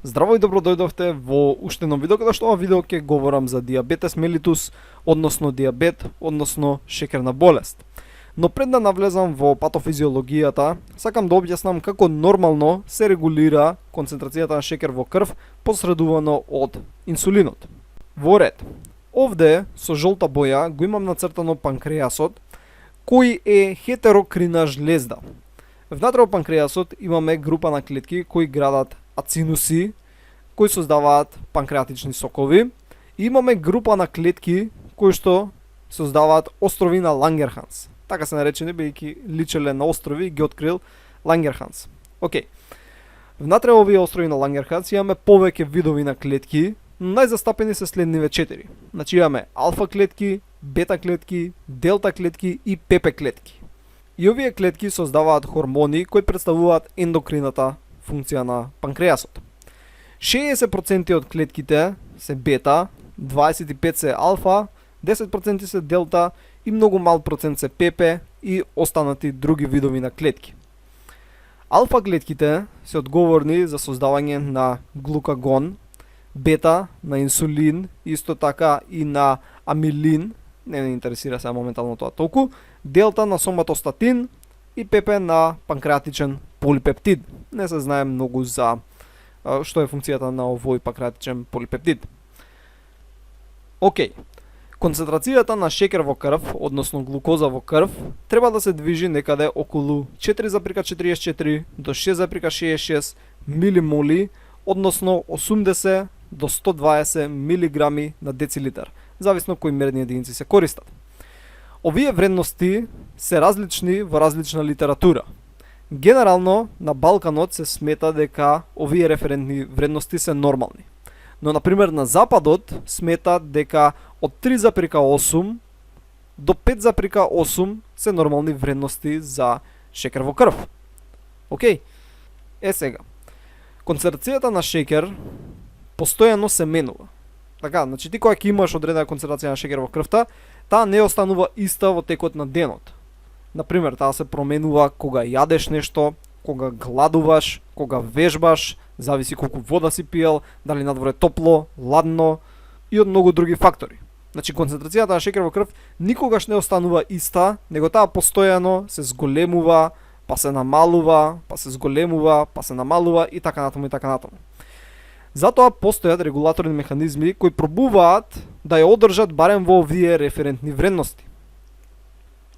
Здраво и добро дојдовте во уште едно видео, каде што ова видео ќе говорам за диабетес мелитус, односно диабет, односно шекерна болест. Но пред да навлезам во патофизиологијата, сакам да објаснам како нормално се регулира концентрацијата на шекер во крв посредувано од инсулинот. Во ред, овде со жолта боја го имам нацртано панкреасот, кој е хетерокрина жлезда. Внатре во панкреасот имаме група на клетки кои градат ацинуси, кои создаваат панкреатични сокови, и имаме група на клетки кои што создаваат острови на Лангерханс. Така се наречени, бидејќи личеле на острови, ги открил Лангерханс. Океј. Внатре овие острови на Лангерханс имаме повеќе видови на клетки, но најзастапени се следниве 4. Значи имаме алфа клетки, бета клетки, делта клетки и ПП клетки. И овие клетки создаваат хормони кои представуваат ендокрината функција на панкреасот. 60% од клетките се бета, 25% се алфа, 10% се делта и многу мал процент се ПП и останати други видови на клетки. Алфа клетките се одговорни за создавање на глукагон, бета на инсулин, исто така и на амилин, не ме интересира сега моментално тоа толку, делта на соматостатин и ПП на панкреатичен полипептид. Не се знае многу за што е функцијата на овој панкреатичен полипептид. Океј. Концентрацијата на шекер во крв, односно глукоза во крв, треба да се движи некаде околу 4,44 до 6,66 милимоли, односно 80 до 120 милиграми на децилитар, зависно кои мерни единици се користат. Овие вредности се различни во различна литература. Генерално на Балканот се смета дека овие референтни вредности се нормални. Но например на Западот сметат дека од 3,8 до 5,8 се нормални вредности за шекер во крв. Океј. Сега. Концентрацијата на шекер постојано се менува. Така, значи ти кога ќе имаш одредена концентрација на шекер во крвта, таа не останува иста во текот на денот. Например, таа се променува кога јадеш нешто, кога гладуваш, кога вежбаш, зависи колку вода си пиел, дали надвор е топло, ладно и од многу други фактори. Значи концентрацијата на шекер во крв никогаш не останува иста, него таа постојано се зголемува, па се намалува, па се зголемува, па се намалува и така натаму и така натаму. Затоа постојат регулаторни механизми кои пробуваат да ја одржат барем во овие референтни вредности.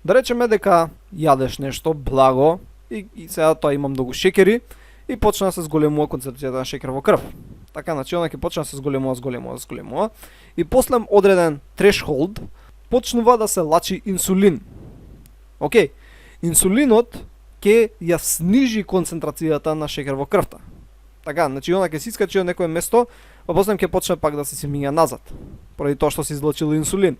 Да речеме дека јадеш нешто благо и сега тоа има многу шекери и почна да се зголемува концентрацијата на шекер во крв. Така, значи она ќе почне да се зголемува и после одреден трешхолд почнува да се лачи инсулин. Океј, инсулинот ќе ја снижи концентрацијата на шекер во крвта. Така, значи она ќе се искачи од некое место, па после ќе почне пак да се миња назад, поради тоа што се излачил инсулин.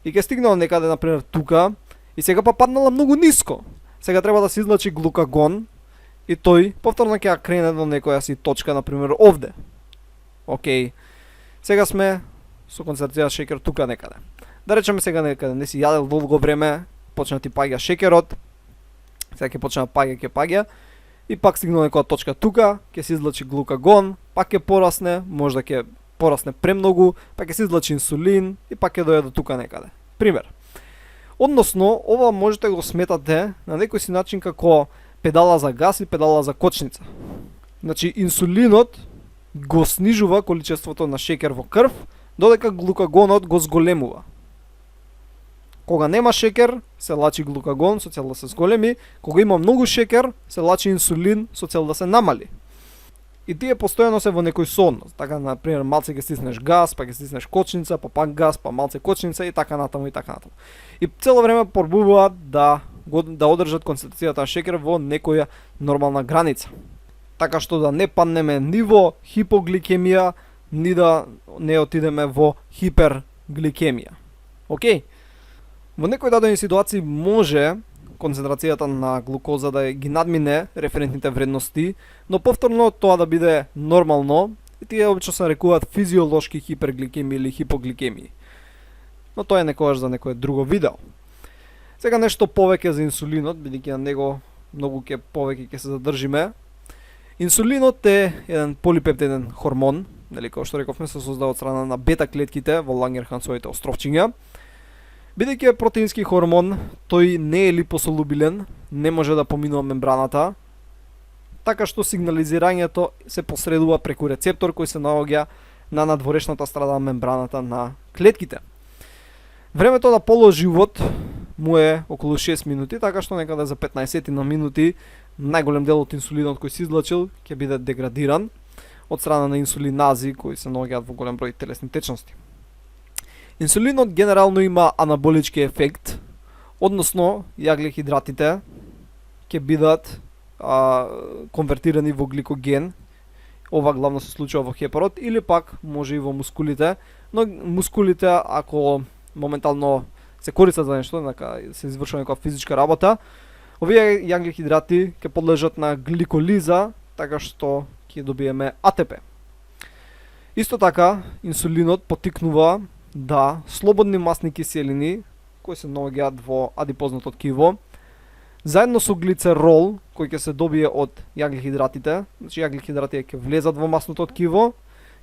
И ќе стигнала некаде, например, тука, и сега па паднала многу ниско. Сега треба да се излачи глукагон, и тој повторно ќе ја крене до некоја си точка, например, овде. Океј. Сега сме со концентрација шекер тука некаде. Да речеме сега некаде не си јадел долго време, почна ти паѓа шекерот, сега ќе почне да паѓа, и пак стигнува некоја точка тука, ќе се излачи глукагон, пак ќе порасне, можда ќе порасне премногу, па ќе се излачи инсулин и пак ќе дојде до тука некаде. Пример. Односно, ова можете да го сметате на некој си начин како педала за газ и педала за кочница. Значи, инсулинот го снижува количеството на шекер во крв, додека глукагонот го зголемува. Кога нема шекер, се лачи глукагон со цел да се зголеми, кога има многу шекер, се лачи инсулин со цел да се намали. И тие постојано се во некој сооднос. Така, например, малце ќе стиснеш газ, па ќе стиснеш кочница, па пак газ, па малце кочница и така натаму и така натаму. И цело време пробуваат да одржат концентрацијата на шекер во некоја нормална граница. Така што да не паднеме ни во хипогликемија, ни да не отидеме во хипергликемија. Океј? Во некои дадени ситуации може концентрацијата на глукоза да ги надмине референтните вредности, но повторно тоа да биде нормално и тие обично се нарекуваат физиолошки хипергликемии или хипогликемии. Но тоа е некогаш за некое друго видео. Сега нешто повеќе за инсулинот, бидејќи на него многу повеќе ќе се задржиме. Инсулинот е еден полипептиден хормон, нели, како што рековме, се создава од страна на бета клетките во Лангерхансовите островчиња. Бидејќи е протеински хормон, тој не е липосолубилен, не може да поминува мембраната, така што сигнализирањето се посредува преку рецептор кој се наоѓа на надворешната страна на мембраната на клетките. Времето на полуживот му е околу 6 минути, така што некаде за 15 на минути најголем дел од инсулинот кој се излачил ќе биде деградиран од страна на инсулинази кои се наоѓаат во голем број телесни течности. Инсулинот генерално има анаболички ефект, односно јаглехидратите ќе бидат конвертирани во гликоген. Ова главно се случува во хепарот или пак може и во мускулите, но мускулите ако моментално се користат за нешто, дека се извршува некоја физичка работа, овие јаглехидрати ќе подлежат на гликолиза, така што ќе добиеме АТП. Исто така, инсулинот потикнува да слободни масни киселини, кои се наоѓаат во адипозното ткиво, заедно со глицерол, кој ќе се добие од јаглехидратите, значи јаглехидратите ќе влезат во масното ткиво,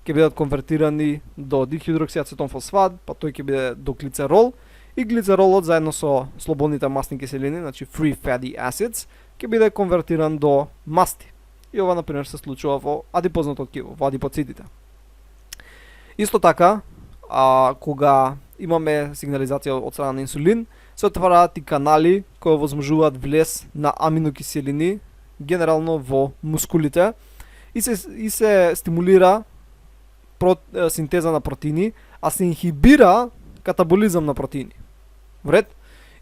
ќе бидат конвертирани до дихидроксиацетонфосфат, па тој ќе биде до глицерол, и глицеролот заедно со слободните масни киселини, значи free fatty acids, ќе биде конвертиран до масти. И ова, например, се случува во адипозното ткиво, во адипоцитите. Исто така, кога имаме сигнализација од страна на инсулин, се отвараат и канали кои овозможуваат влез на аминокиселини, генерално во мускулите, и се стимулира синтеза на протеини, а се инхибира катаболизам на протеини. Вред,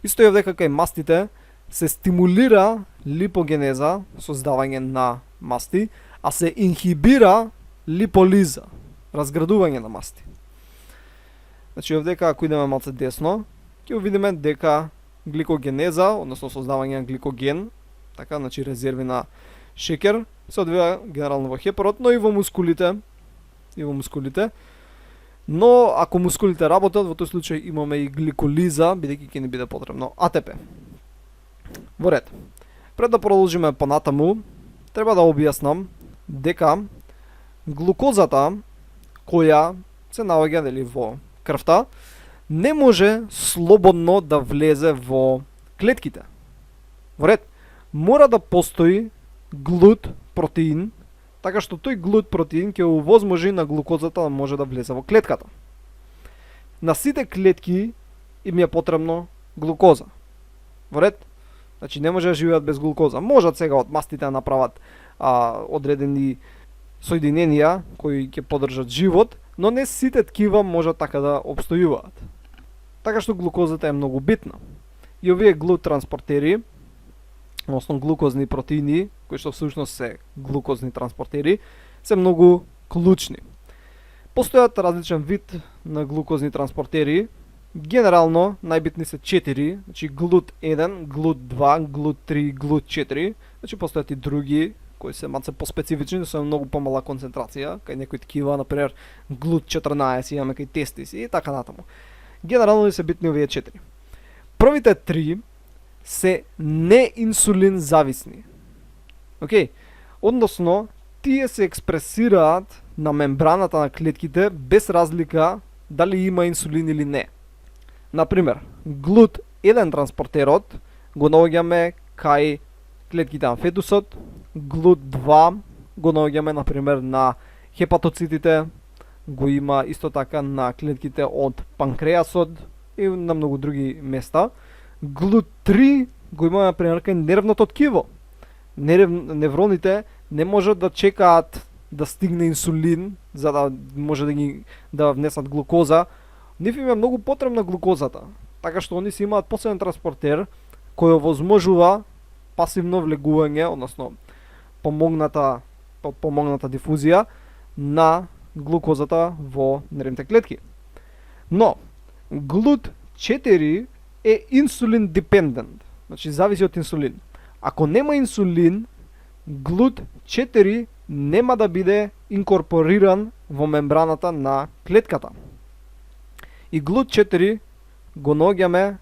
исто е дека кај мастите се стимулира липогенеза, создавање на масти, а се инхибира липолиза, разградување на масти. Значи овдека ако идеме малце десно, ќе видиме дека гликогенеза, односно создавање на гликоген, така, значи резерви на шекер, се одвива генерално во хепарот, но и во мускулите. Но ако мускулите работат, во тој случај имаме и гликолиза, бидејќи ќе ни биде потребно АТП. Во ред. Пред да продолжиме понатаму, треба да објаснам дека глукозата која се наоѓа во крвта не може слободно да влезе во клетките. Во ред, мора да постои глут протеин, така што тој глут протеин ќе овозможи на глукозата да може да влезе во клетката. На сите клетки им е потребно глукоза. Во ред, значи не може да живеат без глукоза. Можат сега од мастите да направат одредени соединенија кои ќе поддржат живот, но не сите ткива можат така да обстојуваат. Така што глукозата е многу битна. И овие глут транспортери, односно глукозни протеини, кои што всушност се глукозни транспортери, се многу клучни. Постојат различен вид на глукозни транспортери. Генерално најбитни се 4, значи глут 1, глут 2, глут 3, глут 4. Значи постојат и други кои се малце поспецифични, со многу помала концентрација, кај некои ткива, например глут 14, имаме кај тестиси и така натаму. Генерално се битни овие 4. Првите 3 се неинсулин зависни. Океј, односно тие се експресираат на мембраната на клетките без разлика дали има инсулин или не. Например, глут 1 транспортерот го наоѓаме кај клетките на фетусот, глут 2 го наоѓаме например на хепатоцитите, го има исто така на клетките од панкреасот и на многу други места. Глут 3 го имаме например кај нервното ткиво. Невроните не можат да чекаат да стигне инсулин за да може да внесат глукоза. Нив им е многу потребна глукозата, така што они си имаат посебен транспортер кој овозможува пасивно влегување, односно помогната дифузија на глукозата во нервните клетки. Но глут 4 е инсулин депендент, значи зависи од инсулин. Ако нема инсулин, глут 4 нема да биде инкорпориран во мембраната на клетката. И глут 4 го наоѓаме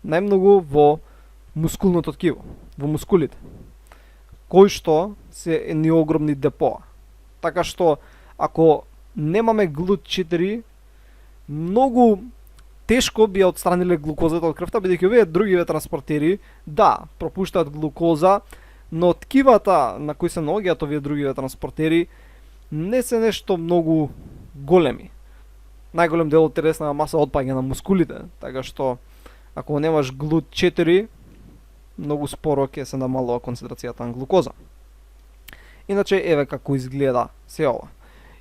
најмногу во мускулното ткиво, во мускулите. кои што се едни огромни депоа. Така што ако немаме GLUT4, многу тешко би ја отстраниле глукозата од крвта, бидејќи овие другиве транспортери, да, пропуштаат глукоза, но ткивата на кои се наоѓаат овие другиве транспортери не се нешто многу големи. Најголем дел од телесна маса отпаѓа на мускулите, така што ако немаш GLUT4, многу споро ќе се намалува концентрацијата на глукоза. Иначе еве како изгледа се ова.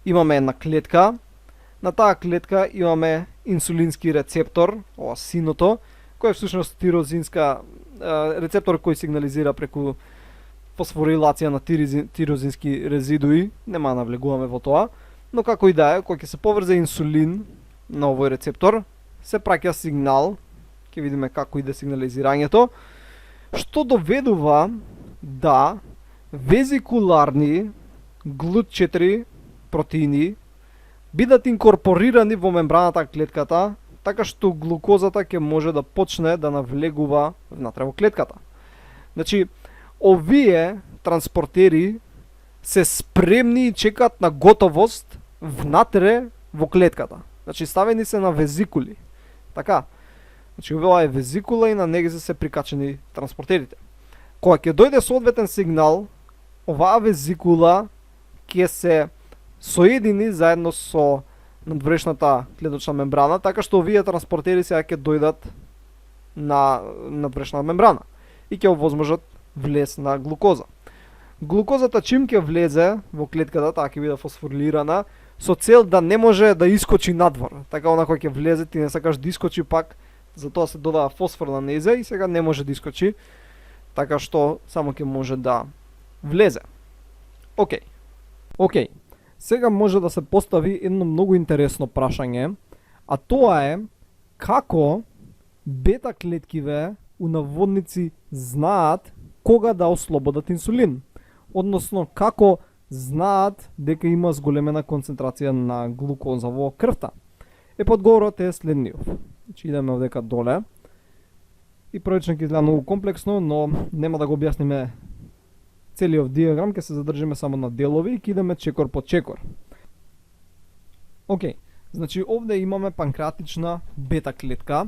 Имаме една клетка, на таа клетка имаме инсулински рецептор, ова синото, кој е всушност рецептор кој сигнализира преку фосфорилација на тирозински резидуи, нема да навлегуваме во тоа, но како и да е, кога ќе се поврзе инсулин на овој рецептор, се праќа сигнал, ќе видиме како иде сигнализирањето, што доведува да везикуларни GLUT4 протеини бидат инкорпорирани во мембраната на клетката, така што глукозата ќе може да почне да навлегува внатре во клетката. Значи, овие транспортери се спремни и чекаат на готовост внатре во клетката. Значи, ставени се на везикули. Така. Значи, ова е везикула и на нега се прикачени транспортерите. Кога ќе дојде соодветен сигнал, оваа везикула ќе се соедини заедно со надврешната клеточна мембрана, така што овие транспортери сега ќе дојдат на надврешна мембрана и ќе овозможат влез на глукоза. Глукозата чим ќе влезе во клетката, таа ќе биде фосфорилирана со цел да не може да искочи надвор. Така она кој ќе влезе, ти не сакаш да искочи пак, затоа се додава фосфор на незе и сега не може да искочи, така што само ќе може да влезе. Океј. Сега може да се постави едно многу интересно прашање, а тоа е како бета клеткиве у наводници знаат кога да ослободат инсулин, односно како знаат дека има зголемена концентрација на глукоза во крвта. Одговорот е следниот. Значи идеме овдека доле и првично ќе изгледа многу комплексно, но нема да го објасниме целиот диаграм, ќе се задржиме само на делови и ќе идеме чекор по чекор. Значи овде имаме панкреатична бета клетка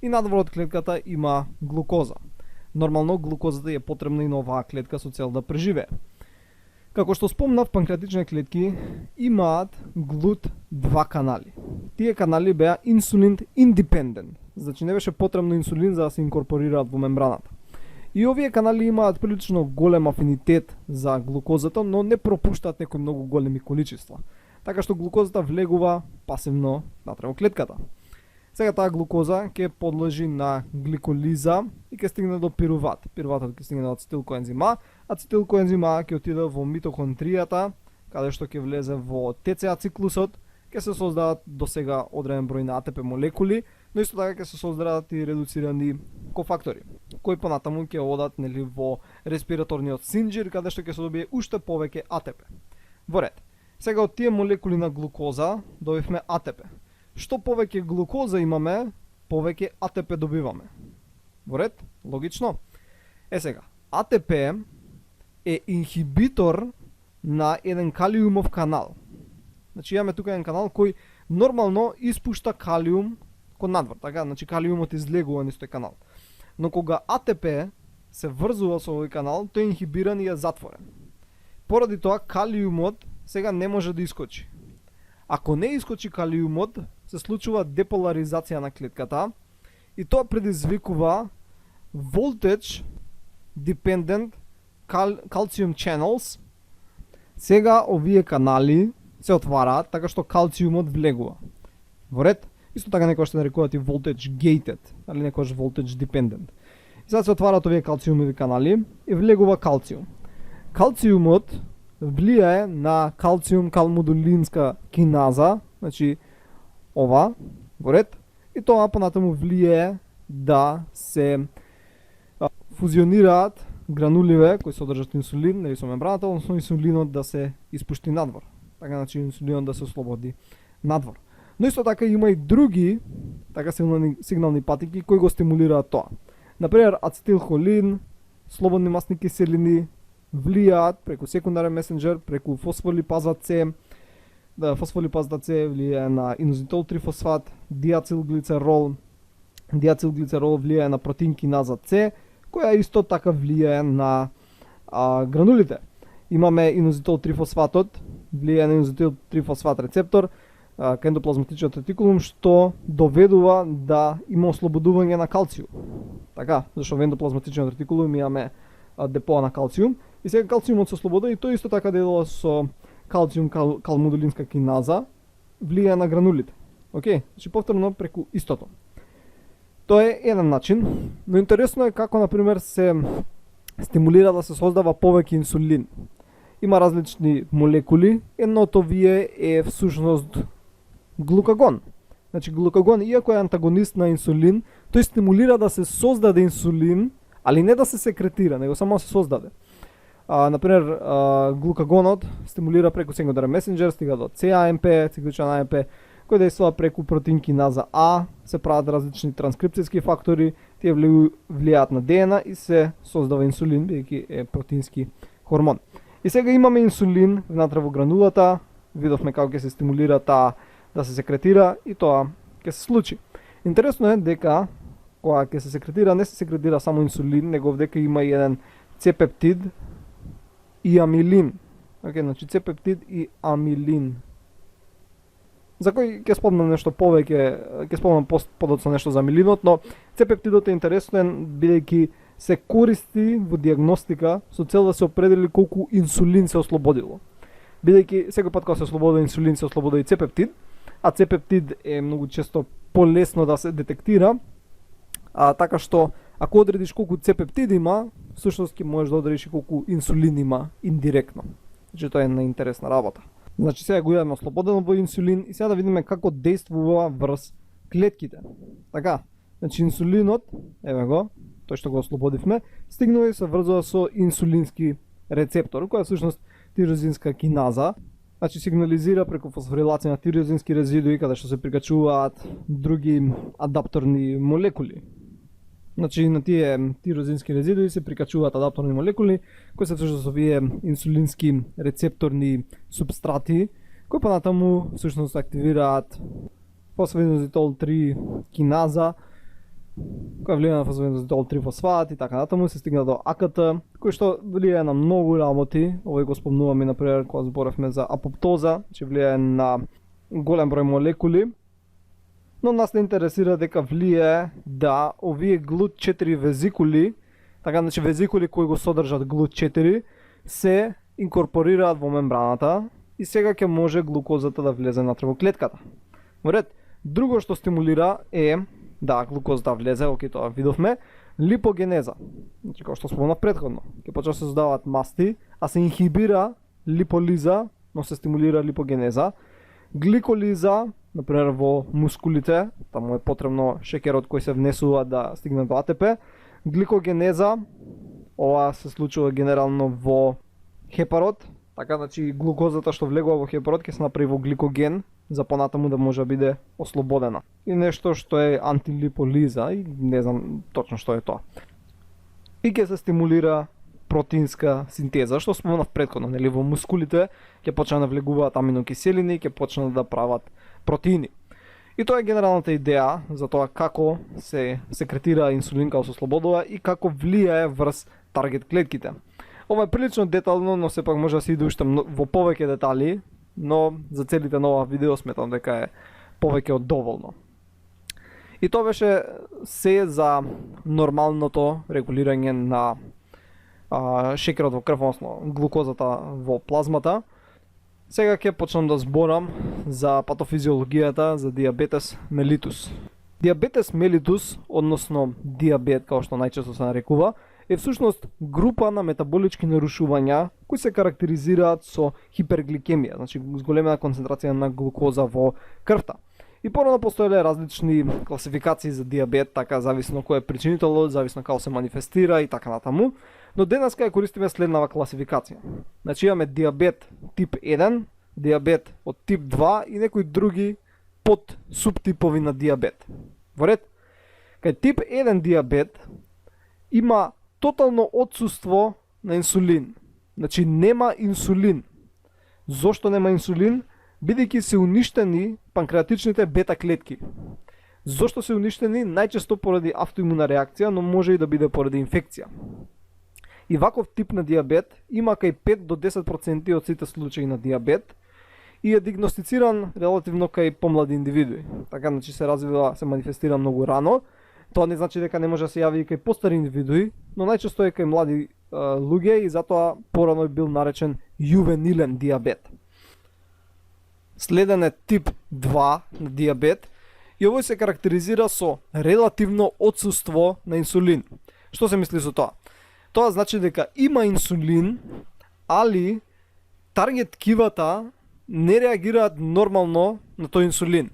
и надвор од клетката има глукоза. Нормално глукозата е потребна и на оваа клетка со цел да преживее. Како што спомнав, панкреатични клетки имаат GLUT2 канали. Тие канали беа инсулин индепендент, значи не беше потребно инсулин за да се инкорпорираат во мембраната. И овие канали имаат прилично голем афинитет за глукозата, но не пропуштаат некои многу големи количества. Така што глукозата влегува пасивно натре во клетката. Сега таа глукоза ќе подлежи на гликолиза и ќе стигне до пируват. Пируватот ќе стигне до ацетилкоензим А, ацетилкоензим А ќе отиде во митохондријата, каде што ќе влезе во ТЦА циклусот, ќе се создадат до сега одреден број на АТП молекули, но исто така ќе се создадат и редуцирани кофактори, кои понатаму ќе одат во респираторниот синџир, каде што ќе се добие уште повеќе АТП. Во ред. Сега од тие молекули на глукоза добивме АТП. Што повеќе глукоза имаме, повеќе АТП добиваме. Во ред? Логично? Сега, АТП е инхибитор на еден калиумов канал. Значи имаме тука еден канал кој нормално испушта калиум кон надвор, така? Значи калиумот излегува низ тој канал. Но кога АТП се врзува со овој канал, тој е инхибиран и е затворен. Поради тоа калиумот сега не може да искочи. Ако не искочи калиумот, се случува деполаризација на клетката и тоа предизвикува voltage dependent calcium channels. Сега овие канали се отвараат така што калциумот влегува. Во ред? Исто така некој ще нарекуваат и voltage gated, али некојаш voltage dependent. И сега се отвараат овие калциумови канали и влегува калциум. Калциумот влијае на калциум-калмодулинска киназа, значи ова, во ред, и тоа понатаму влијае да се фузионираат грануливе кои содржат инсулин, нели со мембраната, односно инсулинот да се испушти надвор. Така значи инсулинот да се ослободи надвор. Но исто така има и други така сигнални патики кои го стимулираат тоа. Например, ацетилхолин, слободни масни киселини, влијаат преку секундарен месенџер, преку фосфолипаза С. Фосфолипаза С влијае на инозитол трифосфат, диацилглицерол. Диацилглицерол влијае на протеин киназа С, која исто така влијае на гранулите. Имаме инозитол трифосфатот, влијае на инозитол трифосфат рецептор кај ендоплазматичниот ретикулум, што доведува да има ослободување на калциум. Така, зашто во ендоплазматичниот ретикулум имаме депоа на калциум и сега калциумот се ослобода и тој исто така делува со калциум калмодулинска киназа, влијае на гранулите. Океј, значи повторно преку истото. Тоа е еден начин, но интересно е како на пример се стимулира да се создава повеќе инсулин. Има различни молекули, едно од овие е всушност глукагон. Значи глукагон, иако е антагонист на инсулин, тој стимулира да се создаде инсулин, али не да се секретира, него само да се создаде. Например, глукагонот стимулира преку секундарен месенџер, стига до CAMP, цикличен AMP, кој действува преку протеин киназа А, се прават различни транскрипцијски фактори, тие влијаат на ДНА и се создава инсулин, бидејќи е протеински хормон. И сега имаме инсулин внатре во гранулата, видовме како ќе се стимулира таа да се секретира и тоа ќе се случи. Интересно е дека кога ќе се секретира, не се секретира само инсулин, него дека има и еден С-пептид и амилин. Океј, значи С-пептид и амилин. За кој ќе спомнам нешто повеќе, ќе спомнам подоцна нешто за амилинот, но С-пептидот е интересен бидејќи се користи во диагностика со цел да се определи колку инсулин се ослободило. Бидејќи секој пат кога се ослободи инсулин, се ослободи и С-пептид, а С-пептид е многу често полесно да се детектира, така што ако одредиш колку С-пептид има, всушност ќе можеш да одредиш колку инсулин има индиректно. Значи тоа е една интересна работа. Значи сега го имаме ослободено во инсулин и сега да видиме како действува врз клетките. Така, значи инсулинот, еве го, тој што го ослободивме, стигнува и се врзува со инсулински рецептор, која е всушност тирозинска киназа. Значи сигнализира преку фосфорилација на тирозински резидуи каде што се прикачуваат други адапторни молекули. Значи на тие тирозински резидуи се прикачуваат адапторни молекули кои се всушност овие инсулински рецепторни субстрати кои понатаму всушност активираат фосфоинозитол 3 киназа која влијае на фосфоинозитол 3 фосфат и така натаму се стигна до АКТ, кој што влијае на многу работи. Овој го спомнуваме например кога зборавме за апоптоза, че влијае на голем број молекули. Но нас не интересира дека влијае да овие GLUT4 везикули, така значи везикули кои го содржат GLUT4, се инкорпорираат во мембраната и сега ќе може глукозата да влезе натре во клетката. Во ред, друго што стимулира е да глукозата влезе, окей, тоа видовме, липогенеза. Значи како што спомнав претходно, ќе почнат да се создаваат масти, а се инхибира липолиза, но се стимулира липогенеза. Гликолиза, например во мускулите, таму е потребно шеќерот кој се внесува да стигне до АТП. Гликогенеза, ова се случува генерално во хепарот, така значи глукозата што влегува во хепарот ќе се направи во гликоген за понатаму да може да биде ослободена. И нешто што е антилиполиза, и не знам точно што е тоа. И ќе се стимулира протеинска синтеза, што спомнав претходно, нели во мускулите ќе почнат да влегуваат аминокиселини, ќе почнат да прават протеини. И тоа е генералната идеја за тоа како се секретира инсулин, како се ослободува и како влијае врз таргет клетките. Ова е прилично детално, но сепак може да се иде уште во повеќе детали, но за целите на ова видео сметам дека е повеќе од доволно. И тоа беше се за нормалното регулирање на шеќерот во крв, односно глукозата во плазмата. Сега ќе почнам да зборам за патофизиологијата за диабетес мелитус. Диабетес мелитус, односно диабет, како што најчесто се нарекува, е всушност група на метаболички нарушувања кои се карактеризираат со хипергликемија, значи зголемена концентрација на глукоза во крвта. И порано постоеле различни класификации за диабет, така зависно кој е причинителот, зависно како се манифестира и така натаму. Но денеска ја користиме следнава класификација. Значи имаме диабет тип 1, диабет од тип 2 и некои други под субтипови на диабет. Во ред, кај тип 1 диабет има тотално отсуство на инсулин. Значи нема инсулин. Зошто нема инсулин? Бидејќи се уништени панкреатичните бета клетки. Зошто се уништени? Најчесто поради автоимуна реакција, но може и да биде поради инфекција. И ваков тип на диабет има кај 5 до 10% од сите случаи на диабет и е диагностициран релативно кај помлади индивидуи. Така, значи се развива, се манифестира многу рано. Тоа не значи дека не може да се јави и кај постари индивидуи, но најчесто е кај млади луѓе и затоа порано е бил наречен јувенилен диабет. Следен е тип 2 на диабет и овој се карактеризира со релативно отсуство на инсулин. Што се мисли со тоа? Тоа значи дека има инсулин, али таргет ткивата не реагираат нормално на тој инсулин.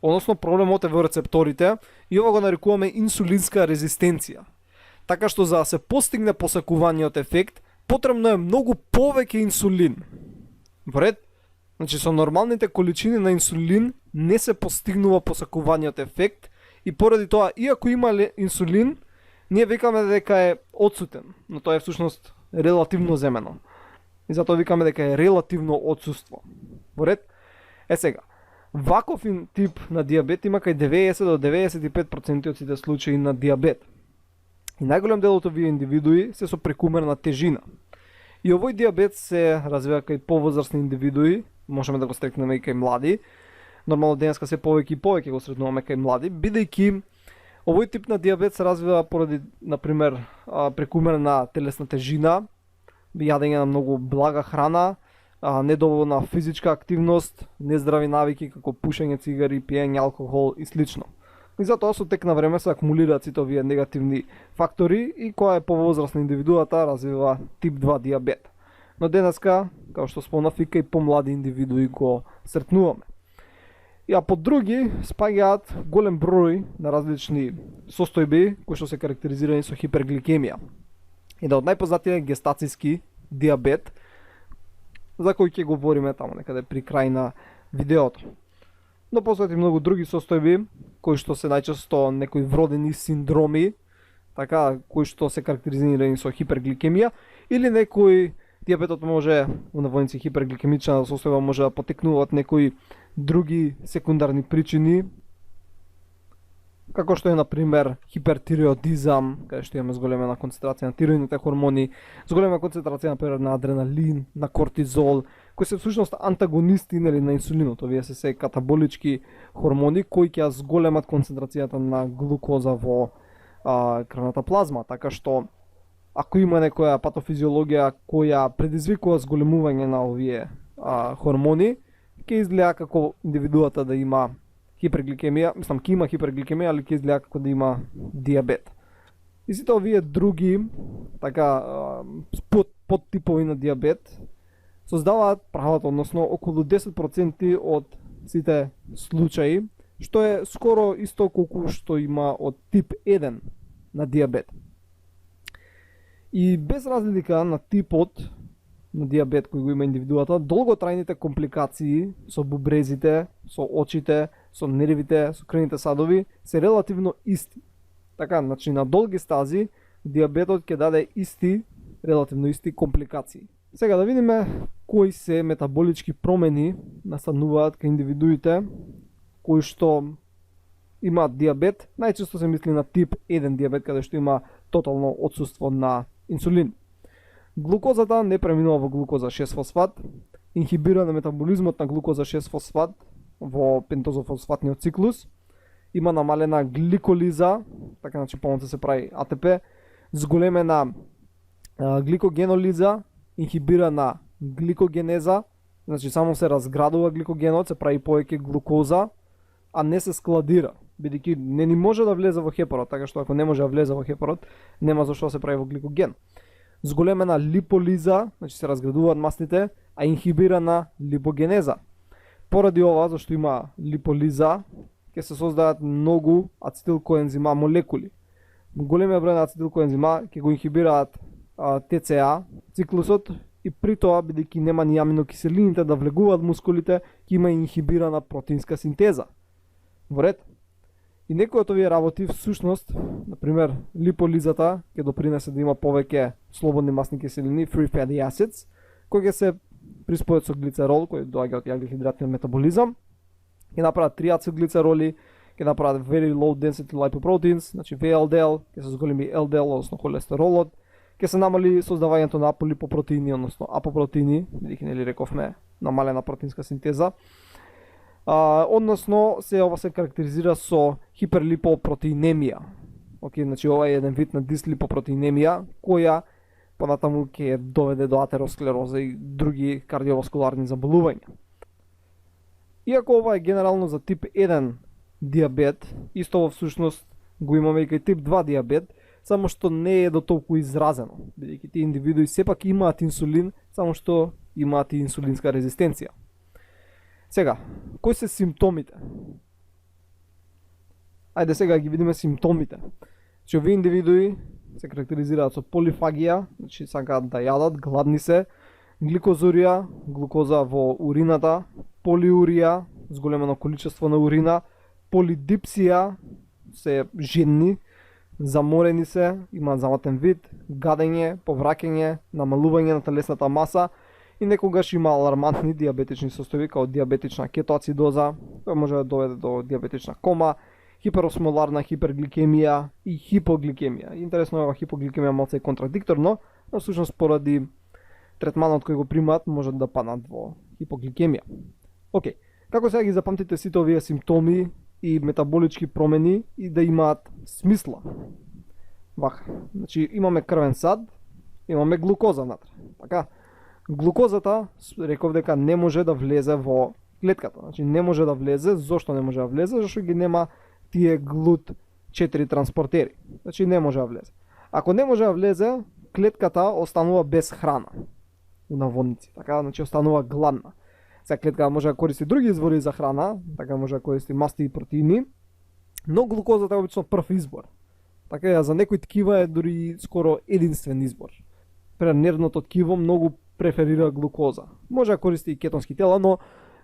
Односно проблемот е во рецепторите и ова го нарекуваме инсулинска резистенција. Така што за да се постигне посакуваниот ефект, потребно е многу повеќе инсулин. Во ред? Значи со нормалните количини на инсулин не се постигнува посакуваниот ефект и поради тоа, иако има инсулин, ние викаме дека е отсутен, но тоа е всушност релативно земено. И затоа викаме дека е релативно отсуство. Во ред? Сега, ваков тип на диабет има кај 90 до 95% од сите случаи на диабет. И најголем дел од овие индивидуи се со прекумерна тежина. И овој диабет се развива кај повозрастни индивидуи, можеме да го стрекнеме и кај млади. Нормално денеска се повеќе и повеќе го сретнуваме кај млади, бидејќи овој тип на диабет се развива поради, например, прекумерна телесна тежина, јадење на многу блага храна, недоволна физичка активност, нездрави навики како пушење цигари, пиење алкохол и слично. И затоа со тек на време се акумулираат сите овие негативни фактори и која е повозрастна индивидуата развива тип 2 диабет. Но денеска, како што спомнав, и кај помлади индивидуи го сретнуваме. И по други спаѓаат голем број на различни состојби кои што се карактеризирани со хипергликемија. Една од најпознатите е гестацијски диабет, за кој ќе говориме таму некаде при крај на видеото. Но постојат и многу други состојби кои што се најчесто некои вродени синдроми, така, кои што се карактеризирани со хипергликемија, или некои диабетот може, во наводници хипергликемична состојба може да потекнуваат некои други секундарни причини, како што е, например, хипертиреодизам, каде што имаме зголемена концентрација на тироидните хормони, зголемена концентрација, например, на адреналин, на кортизол, кои се всушност антагонисти на инсулинот. Овие се катаболички хормони кои ќе зголемат концентрацијата на глукоза во крвната плазма, така што ако има некоја патофизиологија која предизвикува зголемување на овие хормони, ќе изгледа како индивидуата да има хипергликемија, мислам ќе има хипергликемија, али ќе изгледа како да има диабет. И сите овие други така подтипови на диабет создаваат, прават, односно околу 10% од сите случаи, што е скоро исто колку што има од тип 1 на диабет. И без разлика на типот на диабет кој го има индивидуата, долготрајните компликации со бубрезите, со очите, со нервите, со крвните садови се релативно исти. Така, значи на долги стази диабетот ќе даде релативно исти компликации. Сега да видиме кои се метаболички промени настануваат кај индивидуите кои што имаат диабет. Најчесто се мисли на тип 1 диабет, каде што има тотално отсуство на инсулин. Глукозата не преминува во глукоза 6-фосфат, инхибира на метаболизмот на глукоза 6-фосфат во пентозофосфатниот циклус, има намалена гликолиза, така значи помалку се прави АТП, зголемена гликогенолиза, инхибира на гликогенеза, значи само се разградува гликогенот, се прави повеќе глукоза, а не се складира, бидејќи не ни може да влезе во хепарот, така што ако не може да влезе во хепарот, нема зашто да се прави во гликоген. Зголемена липолиза, значи се разградуваат мастите, а инхибира на липогенеза. Поради ова, зашто има липолиза, ќе се создадат многу ацетилкоензима молекули. Големиот број на ацетилкоензима ќе го инхибираат ТЦА циклусот и при тоа, бидејќи нема ни аминокиселините да влегуваат мускулите, ќе има инхибирана протеинска синтеза. Во ред? И некои од овие работи всушност, на пример, липолизата ќе допринесе да има повеќе слободни масни киселини, free fatty acids, кои ќе се приспојат со глицерол, кој доаѓа од јаглихидратниот метаболизам, ќе направат триацилглицероли, ќе направат very low density lipoproteins, значи VLDL, ќе се зголеми LDL, односно холестеролот, ќе се намали создавањето на аполипопротеини, односно апопротеини, бидејќи нели рековме намалена протеинска синтеза. Односно ова се карактеризира со хиперлипопротеинемија. Океј, значи ова е еден вид на дислипопротеинемија која понатаму ќе доведе до атеросклероза и други кардиоваскуларни заболувања. Иако ова е генерално за тип 1 диабет, исто во всушност го имаме и кај тип 2 диабет, само што не е до толку изразено, бидејќи тие индивидуи сепак имаат инсулин, само што имаат и инсулинска резистенција. Сега, кои се симптомите? Ајде сега ги видиме симптомите. Значи овие индивидуи се карактеризираат со полифагија, значи сакаат да јадат, гладни се, гликозурија, глукоза во урината, полиурија, зголемено количество на урина, полидипсија, се жедни, заморени се, имаат заматен вид, гадење, повраќање, намалување на телесната маса и некогаш има алармантни диабетични состојби како диабетична кетоацидоза, која може да доведе до диабетична кома, хиперосмоларна хипергликемија и хипогликемија. Интересно е ова хипогликемија малце контрадикторно, но всушност поради третманот кој го примаат можат да паднат во хипогликемија. Океј, како сега ги запамтите сите овие симптоми и метаболички промени и да имаат смисла? Вака, значи имаме крвен сад, имаме глукоза внатре. Така, глукозата реков дека не може да влезе во клетката. Значи не може да влезе, зошто не може да влезе? Зашто ги нема тие GLUT4 транспортери. Значи не може да влезе. Ако не може да влезе, клетката останува без храна. У наводници, така, значи останува гладна. Сега клетката може да користи други извори за храна, така може да користи масти и протеини, но глукозата е обично прв избор. Така за некои ткива е дури скоро единствен избор. Нервното ткиво многу преферира глукоза. Може да користи и кетонски тела, но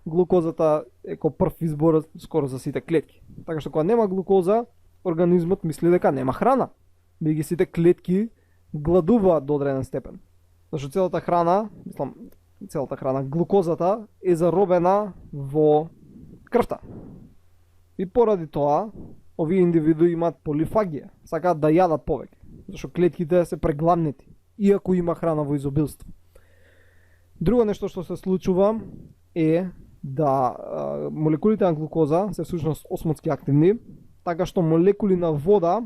глукозата е како прв избор скоро за сите клетки. Така што кога нема глукоза, организмот мисли дека нема храна. Бидејќи сите клетки гладуваат до одреден степен. Зашто целата храна, глукозата е заробена во крвта. И поради тоа, овие индивидуи имаат полифагија, сакаат да јадат повеќе, зашто клетките се прегладнети, иако има храна во изобилство. Друго нешто што се случува е да молекулите на глукоза се всушност осмотски активни, така што молекули на вода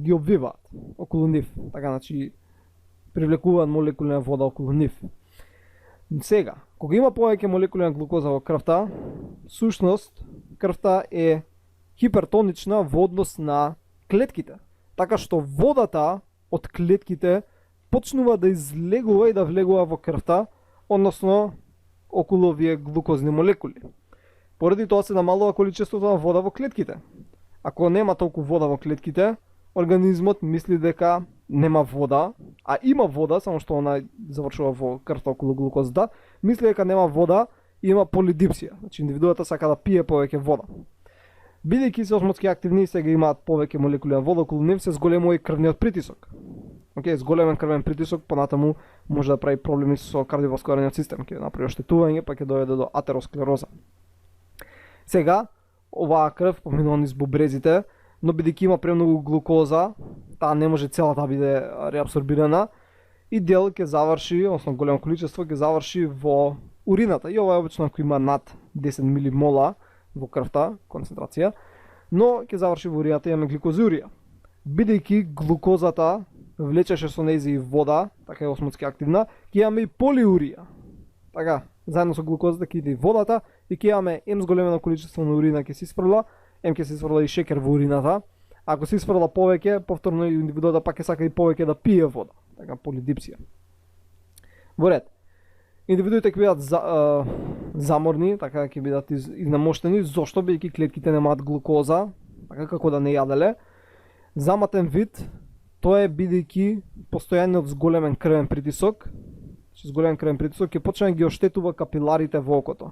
ги обвиваат околу нив, така значи привлекуваат молекули на вода околу нив. Сега, кога има повеќе молекули на глукоза во крвта, всушност крвта е хипертонична во однос на клетките, така што водата од клетките почнува да излегува и да влегува во крвта, односно околу овие глукозни молекули. Поради тоа се намалува количеството на вода во клетките. Ако нема толку вода во клетките, организмот мисли дека нема вода, а има вода, само што она завршува во крвта околу глукозата, мисли дека нема вода и има полидипсија. Значи индивидуата сака да пие повеќе вода. Бидејќи се осмотски активни, сега имаат повеќе молекули на вода околу нив, се зголемува и крвниот притисок. Океј, зголемен крвен притисок понатаму може да прави проблеми со кардиоваскуларниот систем, ќе направи оштетување, па ќе доведе до атеросклероза. Сега, оваа крв поминува низ бубрезите, но бидејќи има премногу глукоза, таа не може целата да биде реабсорбирана и дел ќе заврши, односно големо количество ќе заврши во урината. И ова е обично ако има над 10 милимола во крвта концентрација, но ќе заврши во урината и имаме гликозурија. Бидејќи глукозата влечеше со нејзи и вода, така е осмотски активна, ќе имаме и полиурија. Така, заедно со глукозата ќе иде и водата и ќе имаме ем зголемено количество на урина ќе се испрла, ем ќе се испрла и шекер во урината. Ако се испрла повеќе, повторно и индивидуата пак ќе сака и повеќе да пие вода, така полидипсија. Во ред. Индивидуите ќе бидат заморни, така ќе бидат изнамоштени, зошто бидејќи клетките немаат глукоза, така како да не јаделе. Заматен вид, тоа е бидејќи постојаниот зголемен крвен притисок, зголемен крвен притисок ќе почне да ги оштетува капиларите во окото.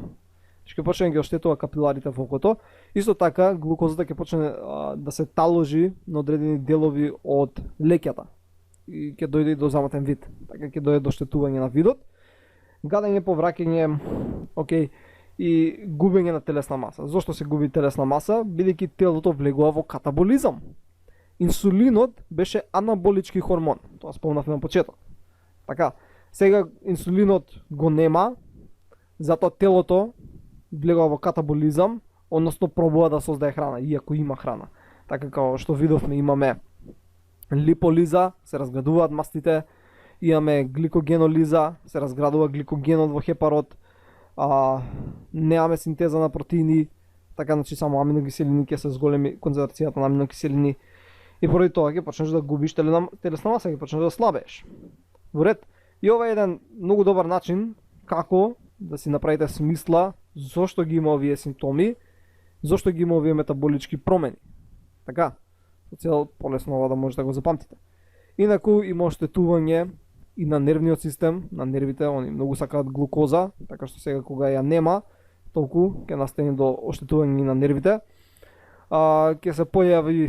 ќе почне да ги оштетува капиларите во окото. Исто така, глукозата ќе почне да се таложи на одредени делови од леќата и ќе дојде и до заматен вид. Така ќе дојде до оштетување на видот, гадење, повраќање, окей, и губење на телесна маса. Зошто се губи телесна маса? Бидејќи телото влегува во катаболизам. Инсулинот беше анаболички хормон, тоа спомнавме на почеток. Така, сега инсулинот го нема, затоа телото влегува во катаболизам, односно пробува да создае храна, иако има храна. Така како што видовме, имаме липолиза, се разградуваат мастите, имаме гликогенолиза, се разградува гликогенот во хепарот, немаме синтеза на протеини, така значи само аминокиселини ќе се зголеми концентрацијата на аминокиселини и поради тоа ќе почнеш да губиш телесна маса, ќе почнеш да слабееш. Во ред, и ова е еден многу добар начин како да си направите смисла зошто ги има овие симптоми, зошто ги има овие метаболички промени. Така, со цел полесно ова да можете да го запамтите. Инаку има оштетување и на нервниот систем, на нервите, они многу сакаат глукоза, така што сега кога ја нема, толку ќе настане до оштетување на нервите. Ќе се појави,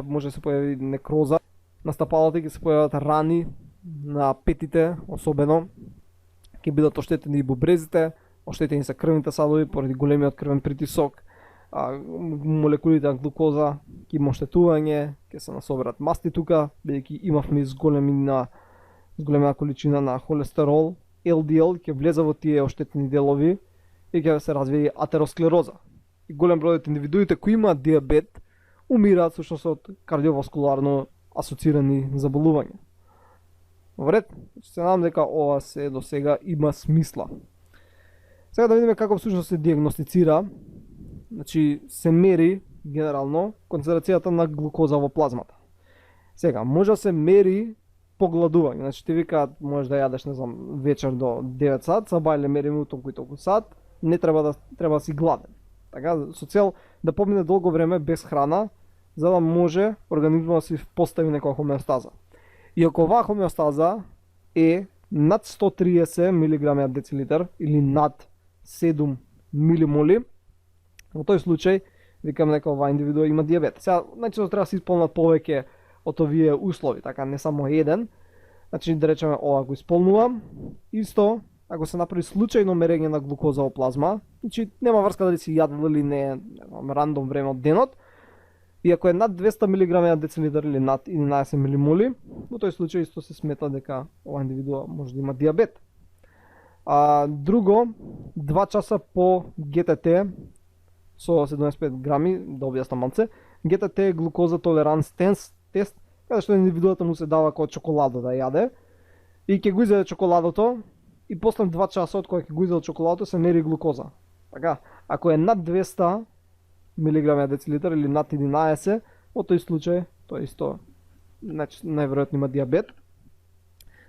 може да се појави некроза на стапалата, ќе се појават рани на петите, особено. Ќе бидат оштетени и бубрезите, оштетени се крвните садови поради големиот крвен притисок, молекулите на глукоза ќе има оштетување, ќе се насоберат масти тука, бидејќи имавме зголемена количина на холестерол, LDL ќе влезе во тие оштетени делови и ќе се развие атеросклероза. И голем број од индивидуите кои имаат диабет умираат всушност од кардиоваскуларно асоцирани заболувања. Во ред, се надам дека ова се до сега има смисла. Сега да видиме како всушност се диагностицира. Значи се мери генерално концентрацијата на глукоза во плазмата. Сега може да се мери погладување. Значи ти викаат можеш да јадеш, не знам, вечер до 9 сат, сабајле мериме у толку и толку сат, не треба да си гладен. Така, со цел да помине долго време без храна, за да може организмот да си постави некоја хомеостаза. И ако оваа хомеостаза е над 130 мг на децилитар или над 7 милимоли, во тој случај викам дека оваа индивидуа има диабет. Сега, значи треба да се исполнат повеќе од овие услови, така не само еден. Значи да речеме ова го исполнува. Исто, ако се направи случајно мерење на глукоза во плазма, значи нема врска дали си јадел или не, рандом време од денот, и ако е над 200 мг на децилитар или над 11 милимоли, во тој случај исто се смета дека оваа индивидуа може да има диабет. Друго, 2 часа по ГТТ со 75 грами, да објаснам малце, ГТТ е глукоза толеранс тест, каде што индивидуата му се дава кој чоколадо да јаде, и ќе го изеде чоколадото, и после 2 часа од кога ќе го изеде чоколадото се мери глукоза. Така, ако е над 200 мг на децилитар или над 11, во тој случај тоа исто, значи најверојатно има диабет.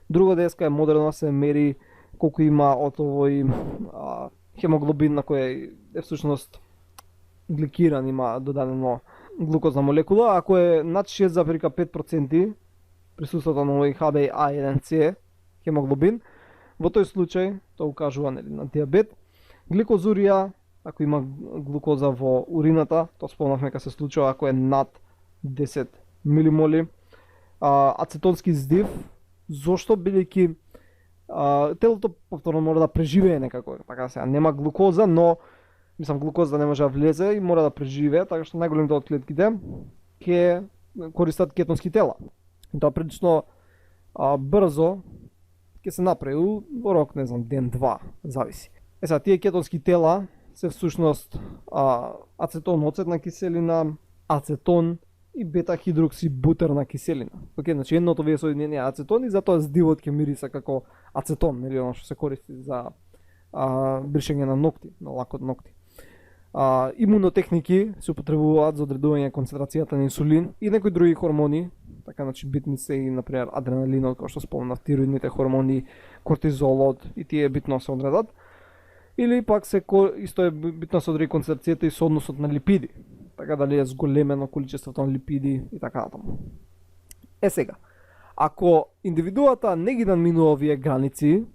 Друго деска е модерно се мери колку има од овој хемоглобин на кој е всушност гликиран, има додадено глукозна молекула. Ако е над 6,5% присуството на овој HbA1c хемоглобин, во тој случај тоа укажува на диабет. Гликозурија, ако има глукоза во урината, тоа спомнавме кога се случува ако е над 10 милимоли. Ацетонски здив, зошто? Бидејќи телото повторно мора да преживее некако, така сега нема глукоза, но глукоза не може да влезе и мора да преживее, така што најголем дел од клетките ќе користат кетонски тела. И тоа прилично брзо ќе се направи во рок, не знам, ден-два, зависи. Сега, тие кетонски тела се всушност ацетон оцетна киселина, ацетон и бета-хидроксибутерна киселина. Океј, значи едно од овие соединенија е ацетон и затоа здивот ќе мириса како ацетон, нели оно што се користи за бришење на ногти, на лакот ногти. Имунотехники се употребуваат за одредување концентрацијата на инсулин и некои други хормони, така значи битни се и например адреналинот, кој што спомнав, тироидните хормони, кортизолот и тие битно се одредат. Или пак исто е битно се одреди концентрацијата и соодносот на липиди, така дали е зголемено количеството на липиди и така натаму. Сега, ако индивидуата не ги надминува овие граници,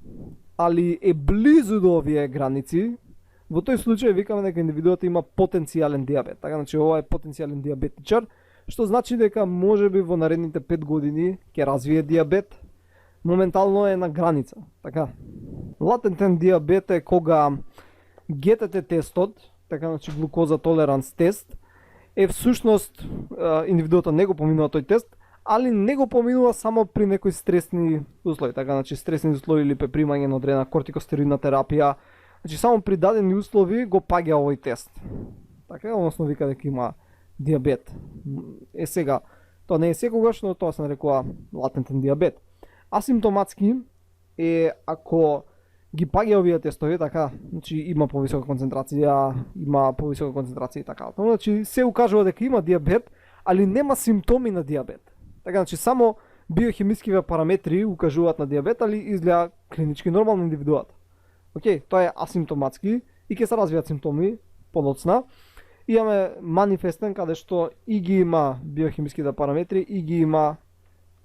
али е близу до овие граници, Во тој случај викаме дека индивидуата има потенцијален диабет. Така, значи ова е потенцијален диабетичар, што значи дека можеби во наредните 5 години ќе развие диабет. Моментално е на граница. Така. Латентен диабет е кога ГТТ тестот, така значи глукоза толеранс тест, е всушност индивидуата не го поминува тој тест, али не го поминува само при некои стресни услови, така значи стресни услови или примање на одредена кортикостероидна терапија. Значи само при дадени услови го паѓа овој тест. Така, односно вика дека има диабет. Сега, тоа не е секогаш, но тоа се нарекува латентен диабет. Асимптоматски е ако ги паѓа овие тестови, така, значи има повисока концентрација, и така. Значи се укажува дека има диабет, али нема симптоми на диабет. Така, значи само биохемискиве параметри укажуваат на диабет, али изгледа клинички нормално индивидуата. Океј, тоа е асимптоматски и ќе се развијат симптоми подоцна. Имаме манифестен каде што и ги има биохемиските параметри и ги има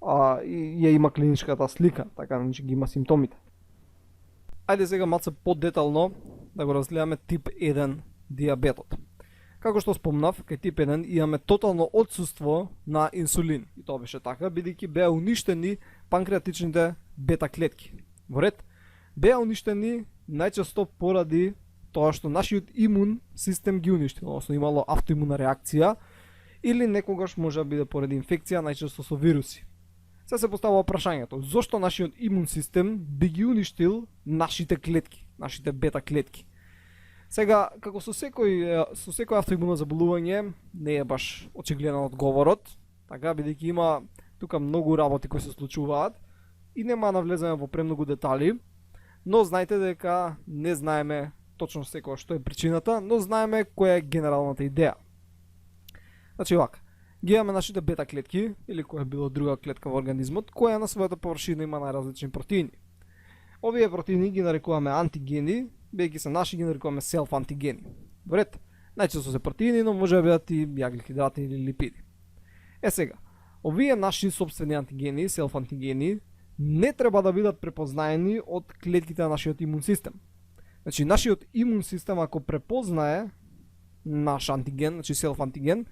ја има клиничката слика, така значи ги има симптомите. Ајде сега малце подетално да го разгледаме тип 1 диабетот. Како што спомнав, кај тип 1 имаме тотално отсуство на инсулин. И тоа беше така, бидејќи беа уништени панкреатичните бета клетки. Во ред, беа уништени најчесто поради тоа што нашиот имун систем ги уништил, односно имало автоимуна реакција, или некогаш може да биде поради инфекција, најчесто со вируси. Сега се поставува прашањето, зошто нашиот имун систем би ги уништил нашите клетки, нашите бета клетки? Сега, како со секој автоимуно заболување, не е баш очигледен одговорот, така, бидејќи има тука многу работи кои се случуваат и нема да навлеземе во премногу детали, но знаете дека не знаеме точно секој што е причината, но знаеме која е генералната идеја. Значи вака, ги имаме нашите бета клетки, или која било друга клетка во организмот, која на својата површина има најразлични протеини. Овие протеини ги нарекуваме антигени, бидејќи се наши ги нарекуваме селф-антигени. Во ред, најчесто се протеини, но може да бидат и јаглихидрати или липиди. Сега, овие наши собствени антигени, селф-антигени, не треба да бидат препознаени од клетките на нашиот имун систем. Значи, нашиот имун систем, ако препознае наш антиген, значи селф-антиген,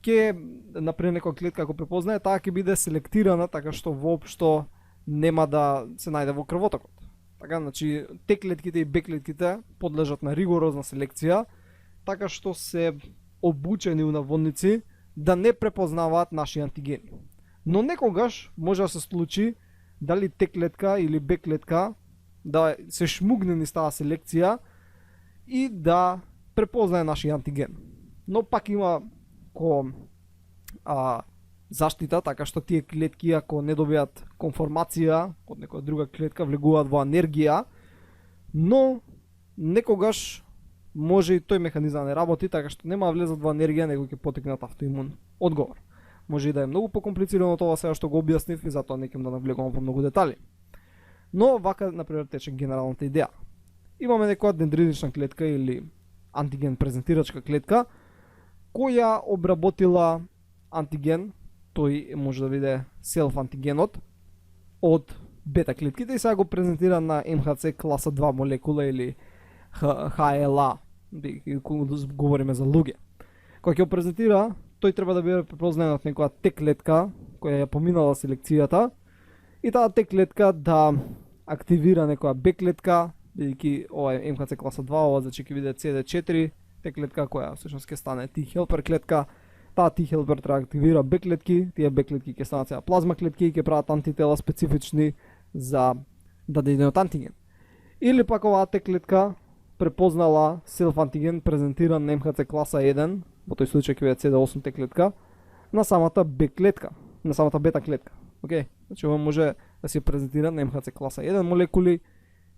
ќе, например, некоја клетка ако препознае, таа ќе биде селектирана така што воопшто нема да се најде во крвотокот. Така, значи, Т клетките и Б клетките подлежат на ригорозна селекција, така што се обучени унаводници да не препознаваат наши антигени. Но некогаш може да се случи дали Т клетка или Б клетка да се шмугне низ таа селекција и да препознае нашиот антиген. Но пак има заштита, така што тие клетки ако не добијат конформација од некоја друга клетка влегуваат во енергија, но некогаш може и тој механизам не работи, така што нема да влезат во енергија, него ќе потекнат автоимун одговор. Може и да е многу покомплицирано тоа сега што го објаснив и затоа не ќе да навлегувам во многу детали. Но вака, например, тече генералната идеја. Имаме некоја дендритична клетка или антиген презентирачка клетка, која обработила антиген, тој може да биде селф-антигенот, од бета клетките и сега го презентира на МХЦ класа 2 молекула или ХЛА, говориме за луѓе. Кога ќе го презентира, тој треба да биде препознаен од некоја Т клетка која ја поминала селекцијата и таа Т клетка да активира некоја Б клетка, бидејќи ова е МХЦ класа 2, ова значи ќе биде CD4 Т клетка која всушност ќе стане Т хелпер клетка. Таа Т хелпер треба да активира Б клетки, тие Б клетки ќе станат сега плазма клетки и ќе прават антитела специфични за дадениот антиген. Или пак оваа Т клетка препознала селф-антиген презентиран на МХЦ класа 1, во тој случај ќе биде CD8 Т клетка, на самата Б клетка, на самата бета клетка. Океј, значи ова може да се презентира на МХЦ класа 1 молекули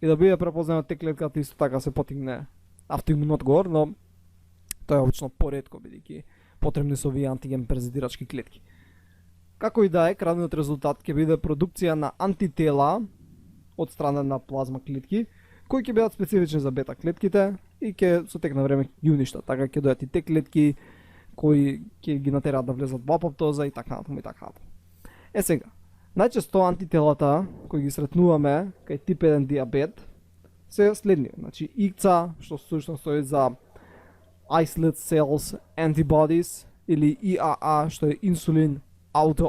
и да биде препознана Т клетката, исто така се потигне автоимун одговор, но тоа е обично поретко бидејќи потребни се овие антиген презентирачки клетки. Како и да е, крайниот резултат ќе биде продукција на антитела од страна на плазма клетки, кои ќе бидат специфични за бета клетките и ќе со тек на време ги уништат. Така ќе дојдат и Т клетки кои ќе ги натераат да влезат во апоптоза и така натаму и така натаму. Сега, најчесто антителата кои ги сретнуваме кај тип 1 диабет се следни. Значи ICA, што всушност стои за Islet Cells Antibodies, или IAA, што е инсулин auto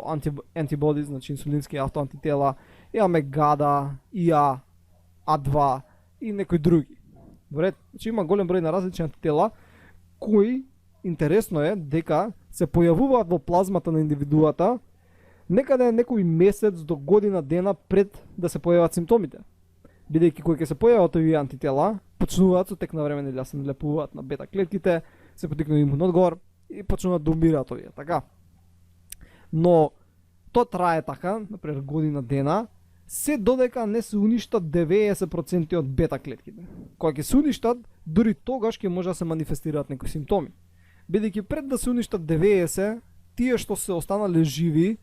antibodies, значи инсулински автоантитела, имаме GADA, IA, A2 и некои други. Добре, значи има голем број на различни антитела кои интересно е дека се појавуваат во плазмата на индивидуата некаде некој месец до година дена пред да се појават симптомите. Бидејќи кога ќе се појават овие антитела, почнуваат со тек на време да се налепуваат на бета клетките, се потикнува имун одговор и почнуваат да умираат овие, така. Но тоа трае така, например година дена, се додека не се уништат 90% од бета клетките. Кога ќе се уништат, дури тогаш ќе може да се манифестираат некои симптоми. Бидејќи пред да се уништат 90, тие што се останале живи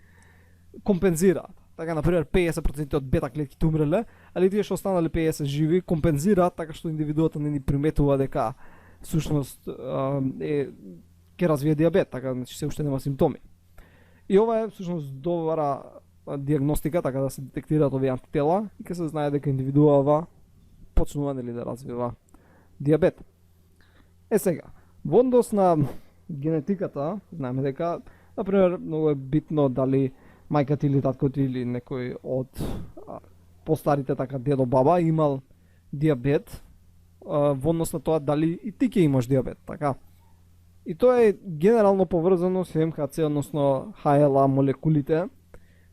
компензираат. Така, например, 50% од бета клетките умреле, али тие што останале 50 живи компензираат така што индивидуата не ни приметува дека всушност ќе развие диабет, така значи се уште нема симптоми. И ова е всушност добра диагностика, така да се детектираат овие антитела и ќе се знае дека индивидуава почнува нели да развива диабет. Сега, во однос на генетиката, знаеме дека, например, многу е битно дали мајката или таткото или некој од постарите така дедо баба имал диабет, во однос на тоа дали и ти ќе имаш диабет, така. И тоа е генерално поврзано со МХЦ, односно HLA молекулите,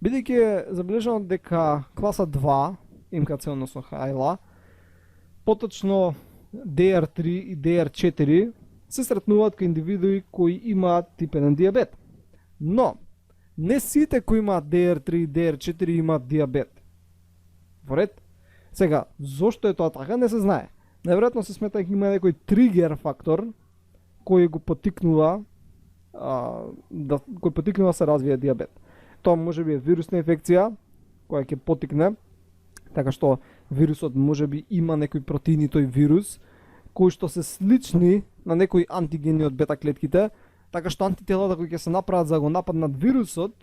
бидејќи е забележано дека класа 2 МХЦ, односно HLA, поточно DR3 и DR4 се сретнуваат кај индивидуи кои имаат тип 1 диабет. Но не сите кои имаат DR3 и DR4 имаат диабет. Во ред? Сега, зошто е тоа така не се знае. Најверојатно се смета дека има некој тригер фактор кој го потикнува кој потикнува се развие диабет. Тоа може би е вирусна инфекција која ќе потикне, така што вирусот може би има некој протеини тој вирус кои што се слични на некои антигени од бета клетките, така што антителата кои ќе се направат за да го нападнат вирусот,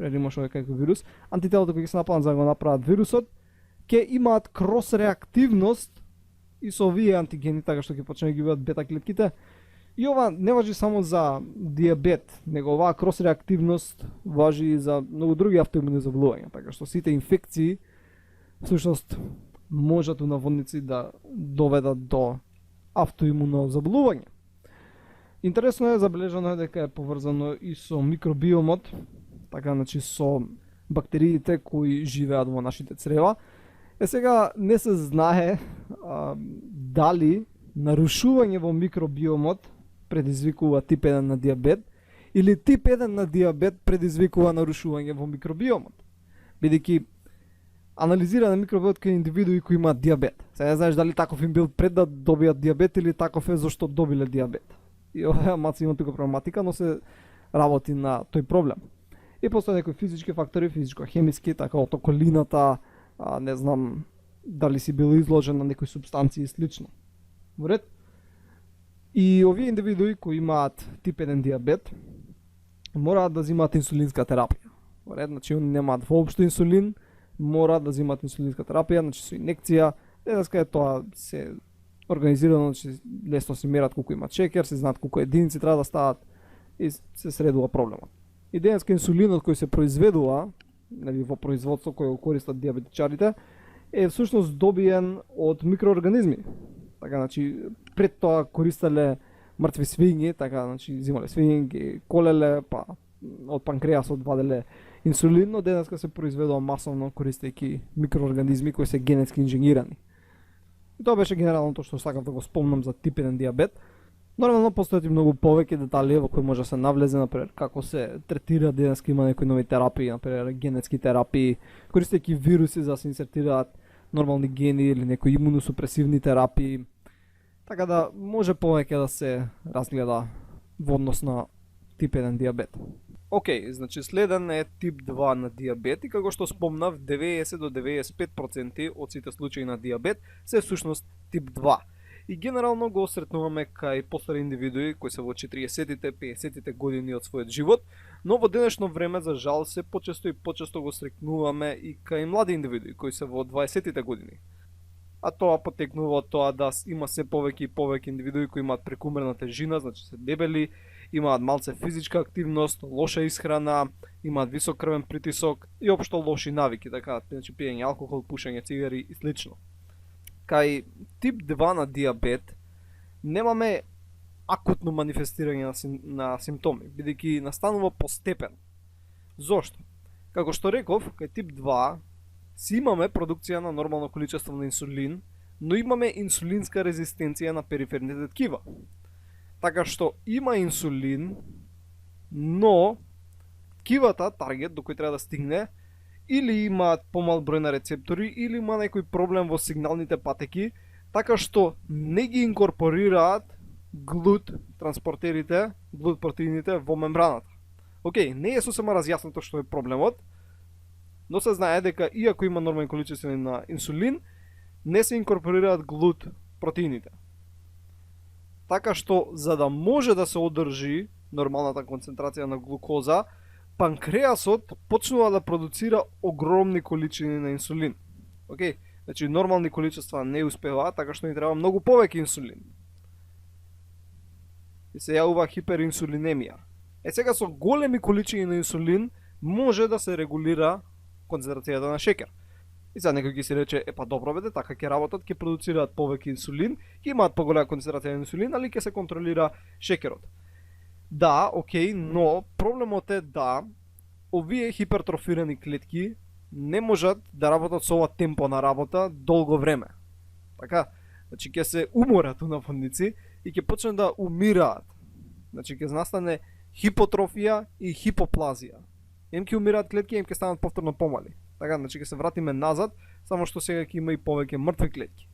имаш овој како вирус, антителата кои ќе се нападнат за да го направат вирусот, ќе имаат крос реактивност и со овие антигени, така што ќе почнат да ги бидат бета клетките. И ова не важи само за диабет, него оваа крос реактивност важи и за многу други автоимуни заболувања, така што сите инфекции всушност можат у наводници да доведат до автоимуно заболување. Интересно е, забележано е дека е поврзано и со микробиомот, така значи со бактериите кои живеат во нашите црева. Сега не се знае дали нарушување во микробиомот предизвикува тип 1 на диабет или тип 1 на диабет предизвикува нарушување во микробиомот. Бидејќи анализиране микробиомот кај индивидуи кои имаат диабет. Сега не знаеш дали таков им бил пред да добијат диабет или таков е зашто добиле диабет. И ова маци има тука проблематика, но се работи на тој проблем. И постои некои физички фактори, физичко-хемиски, така од околината, не знам дали си бил изложен на некои субстанции и слично. Во ред? И овие индивидуи кои имаат тип 1 диабет мораат да земаат инсулинска терапија. Во ред, значи они немаат воопшто инсулин, мораат да земаат инсулинска терапија, значи со инекција. Денеска е тоа се организирано, значи лесно се мерат колку имат шекер, се знаат колку единици треба да стават и се средува проблемот. И денеска инсулинот кој се произведува, нели во производство кој го користат диабетичарите, е всушност добиен од микроорганизми. Така, значи, пред тоа користеле мртви свињи, така, значи, зимале свињи, ги колеле, па од панкреасот ваделе инсулин, но денеска се произведува масовно користејќи микроорганизми кои се генетски инженирани. И тоа беше генерално тоа што сакав да го спомнам за тип 1 диабет. Нормално постојат и многу повеќе детали во кои може да се навлезе, например, како се третира денеска, има некои нови терапии, например, генетски терапии, користејќи вируси за да се инсертираат нормални гени или некои имуносупресивни терапии. Така да може повеќе да се разгледа во однос на тип 1 диабет. Океј, значи следен е тип 2 на диабет и како што спомнав, 90 до 95% од сите случаи на диабет се всушност тип 2. И генерално го сретнуваме кај постари индивидуи кои се во 40-тите, 50-тите години од својот живот, но во денешно време за жал се почесто и почесто го сретнуваме и кај млади индивидуи кои се во 20-тите години. а тоа потекнува од тоа да има се повеќе и повеќе индивидуи кои имаат прекумерна тежина, значи се дебели, имаат малце физичка активност, лоша исхрана, имаат висок крвен притисок и општо лоши навики, така, значи пиење алкохол, пушење цигари и слично. Кај тип 2 на диабет немаме акутно манифестирање на симптоми, бидејќи настанува постепено. Зошто? Како што реков, кај тип 2 си имаме продукција на нормално количество на инсулин, но имаме инсулинска резистенција на периферните ткива. Така што има инсулин, но ткивата, таргет до кој треба да стигне, или имаат помал број на рецептори, или има некој проблем во сигналните патеки, така што не ги инкорпорираат глут транспортерите, глут протеините во мембраната. Океј, не е сосема разјаснато што е проблемот, но се знае дека иако има нормални количества на инсулин, не се инкорпорираат глут протеините. Така што, за да може да се одржи нормалната концентрација на глукоза, панкреасот почнува да продуцира огромни количини на инсулин. Океј, значи нормални количества не успеваат, така што ни треба многу повеќе инсулин. И се јавува хиперинсулинемија. Сега со големи количини на инсулин може да се регулира концентрацијата на шеќер. И сега некој ќе си рече, па добро бе, така ќе работат, ќе продуцираат повеќе инсулин, ќе имаат поголема концентрација на инсулин, али ќе се контролира шеќерот. Да, окей, но проблемот е да овие хипертрофирани клетки не можат да работат со ова темпо на работа долго време. Така, значи ќе се уморат у наводници и ќе почнат да умираат. Значи ќе настане хипотрофија и хипоплазија. Им ќе умираат клетки, им ќе станат повторно помали. Така, значи ќе се вратиме назад, само што сега ќе има и повеќе мртви клетки.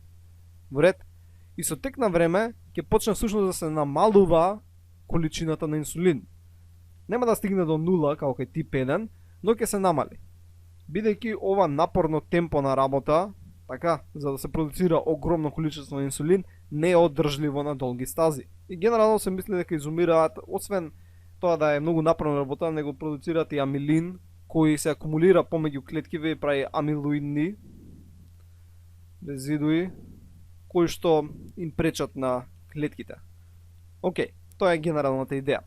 Во ред? И со тек на време ќе почне всушност да се намалува количината на инсулин. Нема да стигне до нула, како кај тип 1, но ќе се намали. Бидејќи ова напорно темпо на работа, така, за да се продуцира огромно количество на инсулин, не е одржливо на долги стази. И генерално се мисли дека изумираат, освен тоа да е многу напорна работа, него продуцираат и амилин, кој се акумулира помеѓу клеткиве и прави амилоидни резидуи, кои што им пречат на клетките. Океј, тоа е генералната идеја.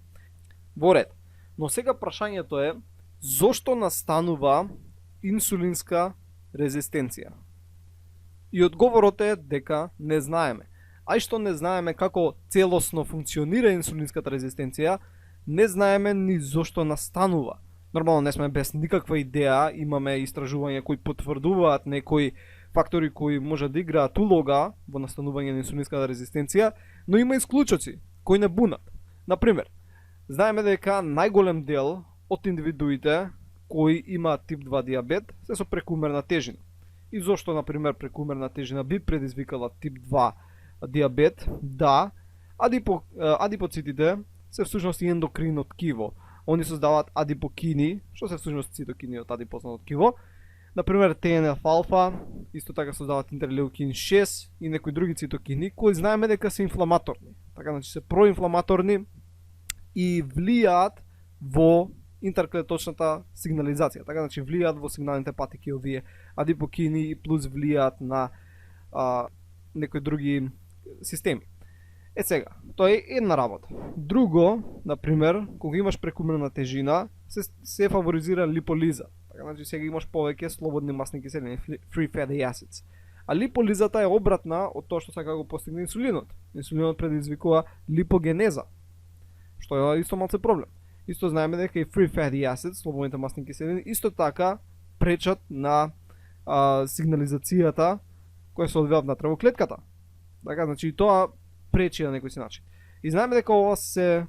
Во ред. Но сега прашањето е, зошто настанува инсулинска резистенција? И одговорот е дека не знаеме. А и што не знаеме како целосно функционира инсулинската резистенција, не знаеме ни зошто настанува. Нормално не сме без никаква идеја, имаме истражувања кои потврдуваат некои фактори кои може да играат улога во настанување на инсулинската резистенција, но има исклучоци кои не бунат. Например, знаеме дека најголем дел од индивидуите кои имаат тип 2 диабет се со прекумерна тежина. И зошто, например, прекумерна тежина би предизвикала тип 2 диабет? Да, адипоцитите се всушност и ендокрино ткиво. Они создаваат адипокини, што се всушност цитокини од адипозно ткиво. Например, ТНФ-алфа, исто така создаваат интерлеукин 6 и некои други цитокини кои знаеме дека се инфламаторни. Така, значи се проинфламаторни и влијаат во интерклеточната сигнализација. Така, значи влијаат во сигналните патеки овие адипокини и плюс влијаат на некои други системи. Сега, тоа е една работа. Друго, например, кога имаш прекумерна тежина, се фаворизира липолиза. Така, значи сега имаш повеќе слободни масни киселини, free fatty acids. А липолизата е обратна од тоа што сака го постигне инсулинот. Инсулинот предизвикува липогенеза, што е исто малце проблем. Исто знаеме дека и free fatty acids, слободните масни киселини, исто така пречат на сигнализацијата која се одвива внатре во клетката. Така, значи и тоа пречи на некој си начин. И знаеме дека ова се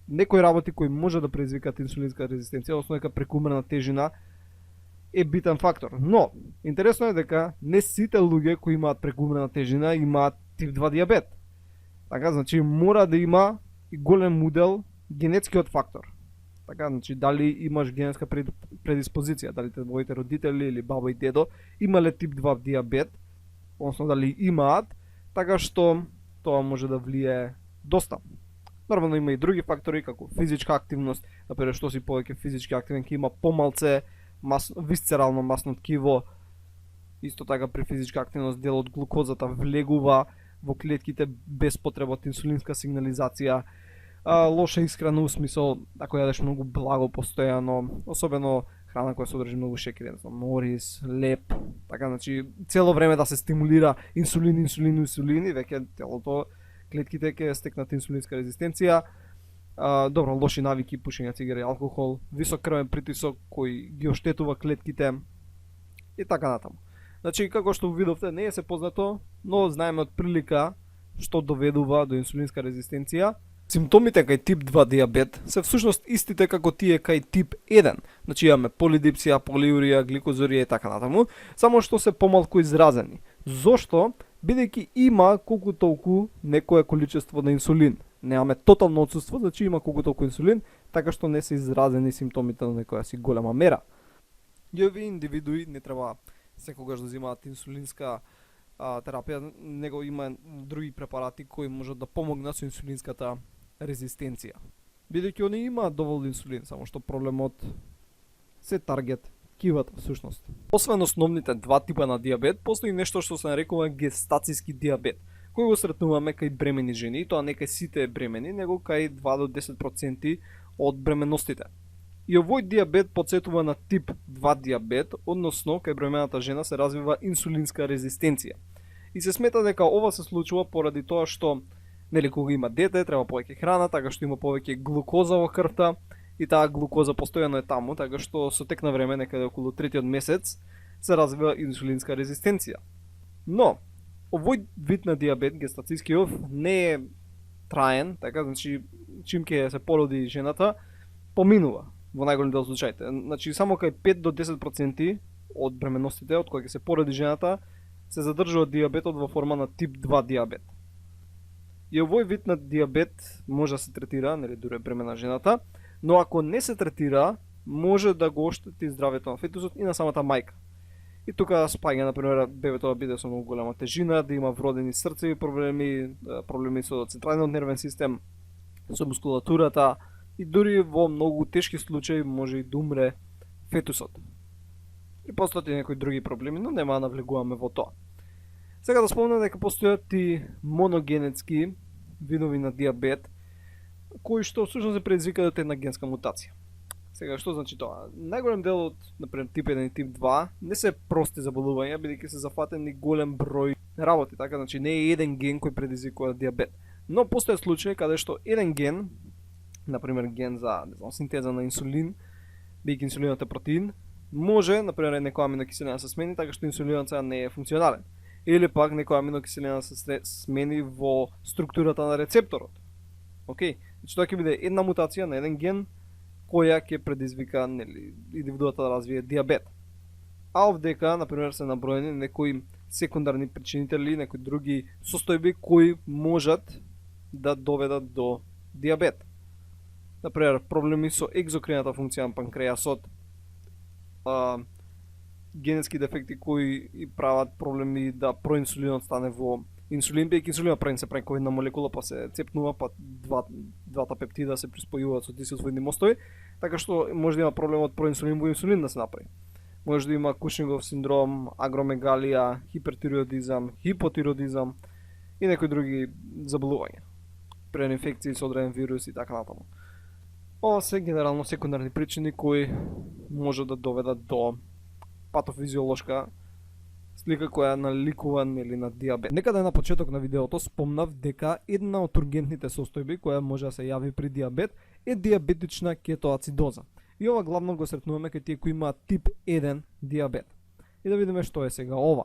некои работи кои може да предизвикаат инсулинска резистенција, односно дека прекумерна тежина е битен фактор. Но, интересно е дека не сите луѓе кои имаат прекумерна тежина имаат тип 2 диабет. Така, значи мора да има и голем удел генетскиот фактор. Така, значи дали имаш генетска предиспозиција, дали твоите родители или баба и дедо имале тип 2 диабет, односно дали имаат, така што тоа може да влие доста. Нормално има и други фактори, како физичка активност, например, што си повеќе физички активен, ќе има помалце висцерално масно ткиво, Исто така при физичка активност дел од глукозата влегува во клетките без потреба од инсулинска сигнализација. Лоша исхрана у смисол ако јадеш многу благо постојано, особено храна која содржи многу шеќер, мориз, леп, така значи цело време да се стимулира инсулин и веќе телото, клетките ќе стекнат инсулинска резистенција. Добро, лоши навики, пушење цигари, алкохол, висок крвен притисок кој ги оштетува клетките и така натаму. Значи, како што видовте, не е се познато, но знаеме од прилика што доведува до инсулинска резистенција. Симптомите кај тип 2 диабет се всушност истите како тие кај тип 1. Значи имаме полидипсија, полиурија, гликозурија и така натаму, само што се помалку изразени. Зошто? Бидејќи има колку толку некое количество на инсулин. Немаме тотално отсутство, значи има колку толку инсулин, така што не се изразени симптомите на некоја си голема мера. И овие индивидуи не треба секогаш да земаат инсулинска терапија, него има други препарати кои можат да помогнат со инсулинската резистенција. Бидејќи они имаат доволно инсулин, само што проблемот се таргет кивата всушност. Освен основните два типа на диабет, постои нешто што се нарекува гестацијски диабет, кој го сретнуваме кај бремени жени, тоа не кај сите бремени, него кај 2 до 10% од бременностите. И овој диабет потсетува на тип 2 диабет, односно кај бремената жена се развива инсулинска резистенција. И се смета дека ова се случува поради тоа што нели кога има дете треба повеќе храна, така што има повеќе глукоза во крвта и таа глукоза постојано е таму, така што со тек на време некаде околу третиот месец се развива инсулинска резистенција. Но овој вид на диабет, гестацијскиот, не е траен, така значи чим ќе се породи жената, поминува во најголем дел случаите. Значи само кај 5 до 10% од бременностите од кои ќе се породи жената се задржува диабетот во форма на тип 2 диабет. И овој вид на диабет може да се третира, нели дури бремена жената, но ако не се третира, може да го оштети здравјето на фетусот и на самата мајка. И тука спаѓа, например, бебето да биде со многу голема тежина, да има вродени срцеви проблеми, проблеми со централниот нервен систем, со мускулатурата и дури во многу тешки случаи може и да умре фетусот. И постојат и некои други проблеми, но нема да навлегуваме во тоа. Сега да спомнам дека постојат и моногенетски видови на диабет, кои што всушност се предизвикаат од една генска мутација. Сега што значи тоа? Најголем дел од, например, тип 1 и тип 2 не се прости заболувања, бидејќи се зафатени голем број работи, така значи не е еден ген кој предизвикува диабет. Но постојат случаи каде што еден ген, например ген за, не знам, синтеза на инсулин, бидејќи инсулинот е протеин, може, например, некоја аминокиселина се смени така што инсулинот сега не е функционален. Или пак некоја аминокиселина се смени во структурата на рецепторот. Океј, значи тоа ќе биде една мутација на еден ген која ќе предизвика, нели, индивидуата да развие диабет. А овдека, например, се наброени некои секундарни причинители, некои други состојби кои можат да доведат до диабет. Например, проблеми со екзокрината функција на панкреасот, генетски дефекти кои и прават проблеми да проинсулинот стане во инсулин, бидејќи инсулинот прави се преку една молекула, па се цепнува, па двата пептида се приспојуваат со дисосвојни мостови, така што може да има проблем од проинсулин во инсулин да се направи. Може да има Кушингов синдром, агромегалија, хипертироидизам, хипотироидизам и некои други заболувања, пренинфекции со одреден вирус и така натаму. Ова се генерално секундарни причини кои може да доведат до патофизиолошка слика која наликува нели на диабет. Некаде на почеток на видеото спомнав дека една од ургентните состојби која може да се јави при диабет е диабетична кетоацидоза. И ова главно го сретнуваме кај тие кои имаат тип 1 диабет. И да видиме што е сега ова.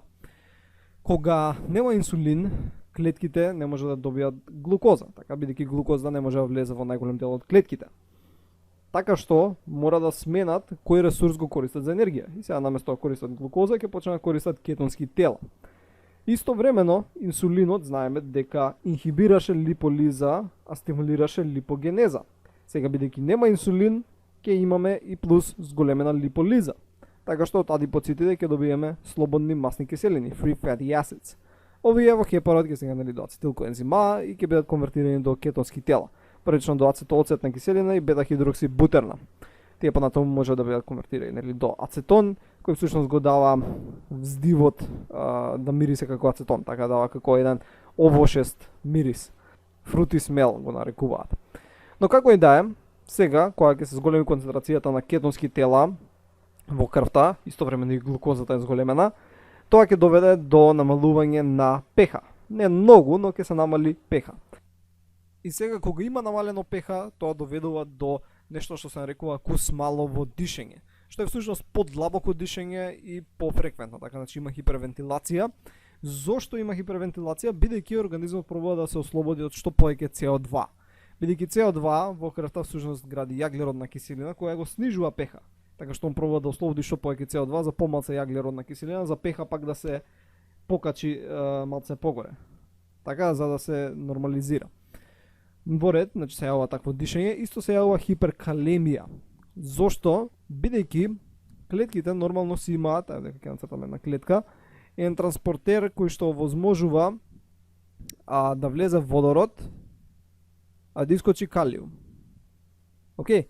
Кога нема инсулин, клетките не може да добијат глукоза, така бидејќи глукоза не може да влезе во најголем дел од клетките. Така што мора да сменат кој ресурс го користат за енергија. И сега наместо да користат глукоза, ќе почнат да користат кетонски тела. Истовремено, инсулинот знаеме дека инхибираше липолиза, а стимулираше липогенеза. Сега бидејќи нема инсулин, ќе имаме и плюс зголемена липолиза. Така што од адипоцитите ќе добиеме слободни масни киселини, free fatty acids. Овие во хепарот ќе се до ацетилкоензима и ќе бидат конвертирани до кетонски тела. Првично до ацетоцетна киселина и бета-хидроксибутерна. тие понатаму може да бидат конвертирани, нели, до ацетон, кој всушност го дава вздивот да мирисе како ацетон, така дава како еден овошест мирис. Fruity smell го нарекуваат. Но како и да е, сега, кога ќе се зголеми концентрацијата на кетонски тела во крвта, истовремено и глукозата е зголемена, тоа ќе доведе до намалување на pH. Не многу, но ќе се намали pH. И сега кога има намалено pH, тоа доведува до нешто што се нарекува кусмалово дишење, што е всушност подлабоко дишење и пофреквентно, така значи има хипервентилација. Зошто има хипервентилација? Бидејќи организмот пробува да се ослободи од што повеќе CO2. Бидејќи CO2 во крвта всушност гради јаглеродна киселина која го снижува pH. Така што он пробува да ослободи што повеќе CO2 за помалку јаглеродна киселина, за pH пак да се покачи малце погоре. Така за да се нормализира. Во ред, значи се јавува такво дишење, исто се јавува хиперкалемија. Зошто? Бидејќи клетките нормално си имаат, ајде дека ќе нацртаме една клетка, еден транспортер кој што овозможува да влезе водород, а да искочи калиум. Океј?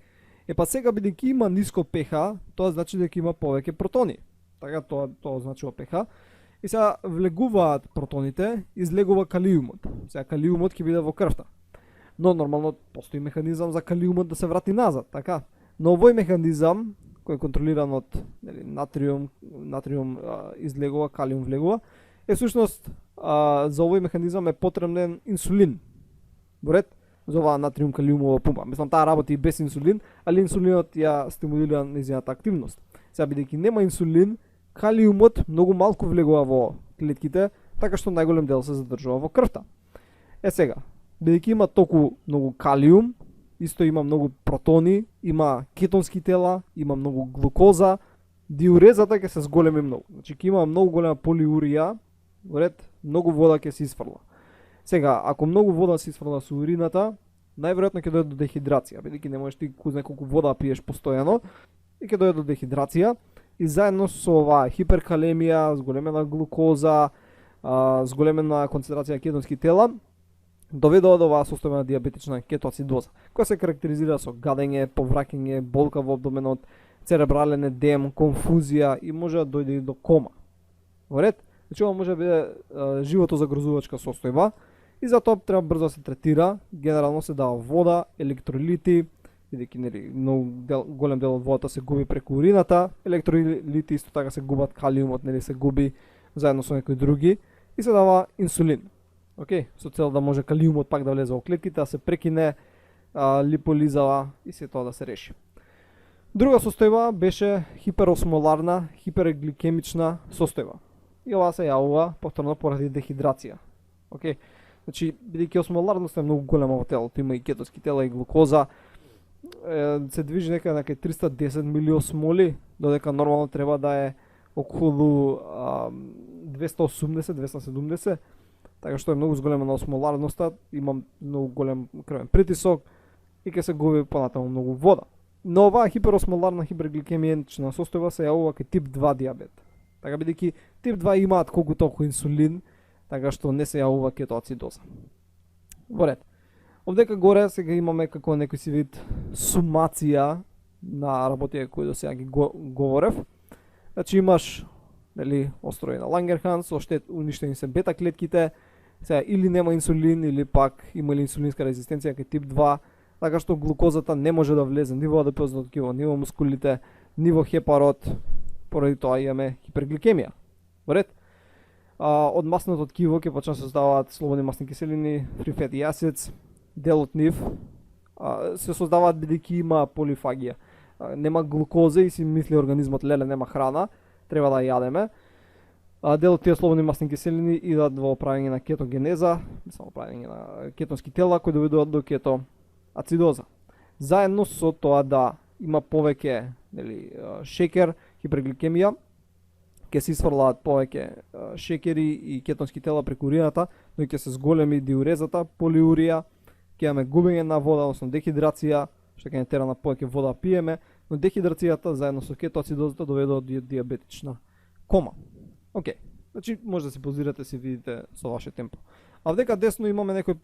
Па сега бидејќи има ниско pH, тоа значи дека има повеќе протони. Така тоа означува pH. И сега влегуваат протоните, излегува калиумот. Сега калиумот ќе биде во крвта. Но нормално постои механизам за калиумот да се врати назад, така? Но овој механизам кој е контролиран од натриум излегува, калиум влегува, е всушност за овој механизам е потребен инсулин. Во ред? За оваа натриум калиумова пумпа. Мислам, таа работи и без инсулин, али инсулинот ја стимулира нејзината активност. Сега бидејќи нема инсулин, калиумот многу малку влегува во клетките, така што најголем дел се задржува во крвта. Сега, бидејќи има толку многу калиум, исто има многу протони, има кетонски тела, има многу глукоза, диурезата ќе се зголеми многу. Значи ќе има многу голема полиурија, во ред, многу вода ќе се isфрла. Сега, ако многу вода се isфрла со урината, најверојатно ќе дојде до дехидрација, бидејќи не можеш ти кузне колку вода пиеш постојано, и ќе дојде до дехидрација, и заедно со оваа хиперкалемија, зголемена глукоза, зголемена концентрација кетонски тела, доведува до оваа состојба на диабетична кетоацидоза, која се карактеризира со гадење, повраќање, болка во абдоменот, церебрален едем, конфузија и може да дојде и до кома. Во ред? Значи ова може да биде животозагрозувачка состојба и затоа треба брзо да се третира. Генерално се дава вода, електролити, бидејќи нели многу голем дел од водата се губи преку урината, електролити исто така се губат, калиумот нели се губи заедно со некои други и се дава инсулин. Океј, со цел да може калиумот пак да влезе во клетките, да се прекине липолизава и се тоа да се реши. Друга состојба беше хиперосмоларна, хипергликемична состојба. И ова се јавува повторно поради дехидрација. Океј, значи бидејќи осмоларноста е многу голема во телото, има и кетонски тела и глукоза, се движи некаде на 310 милиосмоли, додека нормално треба да е околу 280-270, така што е многу зголема на осмоларноста, има многу голем крвен притисок и ќе се губи понатаму многу вода. Но оваа хиперосмоларна хипергликемијична состојба се јавува кај тип 2 диабет. Така бидејќи тип 2 имаат колку толку инсулин, така што не се јавува кетоацидоза. Во ред. Овдека горе сега имаме како некој си вид сумација на работите кои до сега ги говорев. Значи имаш нели острови на Лангерханс, уништени се бета клетките, сега или нема инсулин или пак има ли инсулинска резистенција кај тип 2, така што глукозата не може да влезе ни во адипозното ткиво, ни во мускулите, ни во хепарот, поради тоа имаме хипергликемија. Во ред? Од масното ткиво ќе почнат да се создаваат слободни масни киселини, free fatty acids, дел од нив се создаваат бидејќи има полифагија. Нема глукоза и си мисли организмот леле нема храна, треба да јадеме. Дел од тие слободни масни киселини идат во правење на кетогенеза, само правење на кетонски тела кои доведуваат до кетоацидоза. Заедно со тоа да има повеќе нели шекер, хипергликемија, ќе се исфрлаат повеќе шекери и кетонски тела преку урината, но ќе се зголеми диурезата, полиурија, ќе имаме губење на вода, односно дехидрација, што ќе не тера на повеќе вода пиеме, но дехидрацијата заедно со кетоацидозата доведува до диабетична кома. Океј, значи може да се позирате, си видите со ваше темпо. А вдека десно имаме некои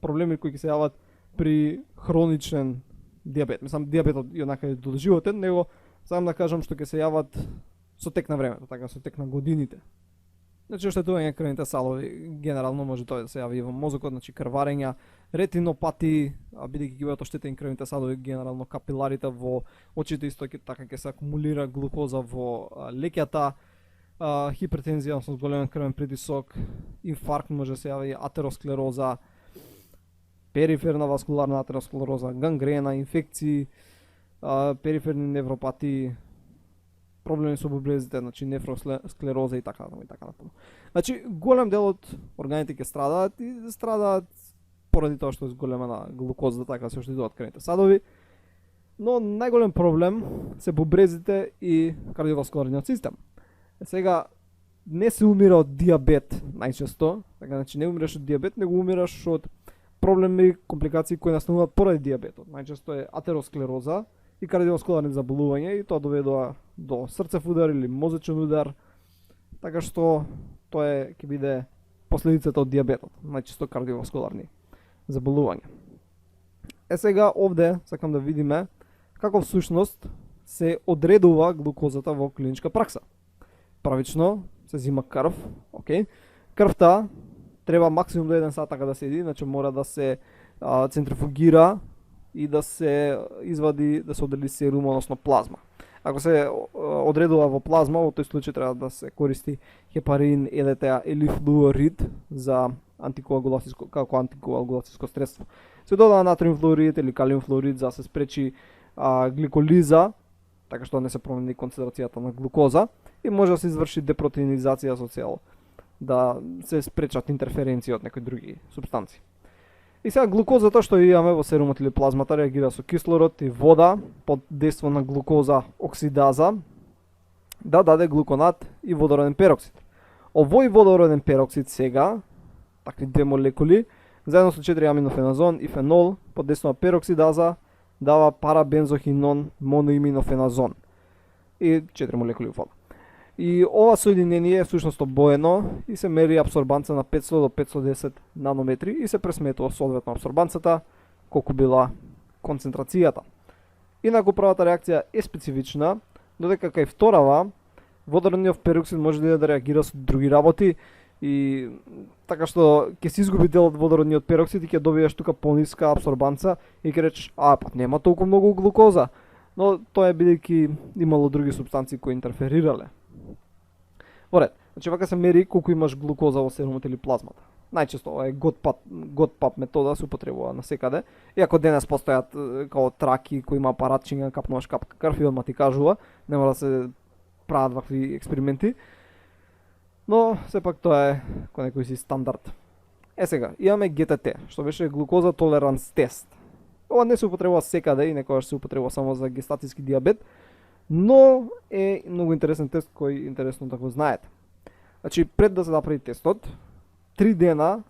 проблеми кои ќе се јават при хроничен диабет. Мислам, диабетот и однака е доживотен, него сакам да кажам што ќе се јават со тек на времето, така со тек на годините. Значи оштетување крвните салови, генерално може тоа да се јави и во мозокот, значи крварења, ретинопати, бидејќи ќе бидат оштетени крвните салови, генерално капиларите во очите исто така ќе се акумулира глукоза во леќата, хипертензија со зголемен крвен притисок, инфаркт може да се јави, атеросклероза, периферна васкуларна атеросклероза, гангрена, инфекции, периферни невропатии, проблеми со бубрезите, значи нефросклероза и така натаму. Значи голем дел од органите ќе страдаат и страдаат поради тоа што е зголемена глукоза, така се оштетуваат крвните садови. Но најголем проблем се бубрезите и кардиоваскуларниот систем. Сега не се умира од диабет најчесто, така значи не умираш од диабет, него умираш од проблеми, компликации кои настануваат поради диабетот. Најчесто е атеросклероза и кардиоваскуларни заболувања и тоа доведува до срцев удар или мозочен удар, така што тоа ќе биде последицата од диабетот, најчесто кардиоваскуларни заболувања. Сега овде сакам да видиме како всушност се одредува глукозата во клиничка пракса. Правично се зима крв, окей. Крвта треба максимум до 1 сат така да седи, значи мора да се центрифугира и да се извади, да се одели серум, односно плазма. Ако се одредува во плазма, во тој случај треба да се користи хепарин, ЕДТА или флуорид за како антикоагулацијско средство. Се додава натриум флуорид или калиум флуорид за да се спречи гликолиза, така што не се промени концентрацијата на глукоза и може да се изврши депротеинизација со цел да се спречат интерференции од некои други супстанции. И сега глукозата што ја имаме во серумот или плазмата реагира со кислород и вода под дејство на глукоза оксидаза да даде глуконат и водороден пероксид. Овој водороден пероксид сега, такви две молекули, заедно со 4 аминофеназон и фенол под дејство на пероксидаза дава парабензохинон моноиминофеназон и 4 молекули вода. И ова соединение е всушност обоено и се мери абсорбанца на 500 до 510 нанометри и се пресметува соодветно абсорбанцата колку била концентрацијата. Инаку правата реакција е специфична, додека кај вторава водородниот пероксид може да реагира со други работи и така што ќе се изгуби дел од водородниот пероксид и ќе добиеш тука пониска абсорбанца и ќе речеш нема толку многу глукоза, но тоа е бидејќи имало други супстанции кои интерферирале. Поред, значи вака се мери колку имаш глукоза во серумот или плазмата. Најчесто ова е GOT-PAP метода се употребува насекаде. Иако денес постојат као траки кои има апаратчиња, капнуваш капка крв и одма ти кажува, не мора да се прават вакви експерименти. Но сепак тоа е кој некој си стандард. Сега, имаме ГТТ, што беше глукоза толеранс тест. Ова не се употребува секаде и некогаш се употребува само за гестатиски диабет, но е многу интересен тест кој интересно да го знаете. Значи, пред да се направи тестот, 3 дена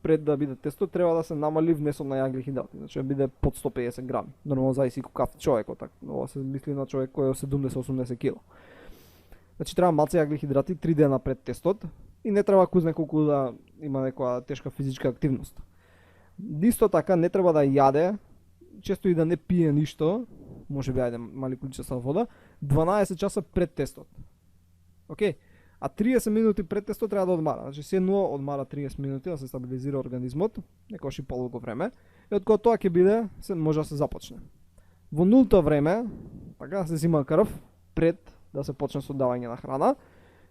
пред да биде тестот, треба да се намали внесот на јаглихидрати, значи да биде под 150 грами. Нормално зависи каков човекот, така, ова се мисли на човек кој е 70-80 кг. Значи треба малце јаглихидрати 3 дена пред тестот и не треба кузне колку да има некоја тешка физичка активност. Исто така не треба да јаде, често и да не пие ништо, може би ајде мали количества вода, 12 часа пред тестот. Океј? А 30 минути пред тестот треба да одмара. Значи седнува, одмара 30 минути да се стабилизира организмот, некојаш и подолго време, и од кога тоа ќе биде, може да се започне. Во нулто време, така се зима крв пред да се почне со давање на храна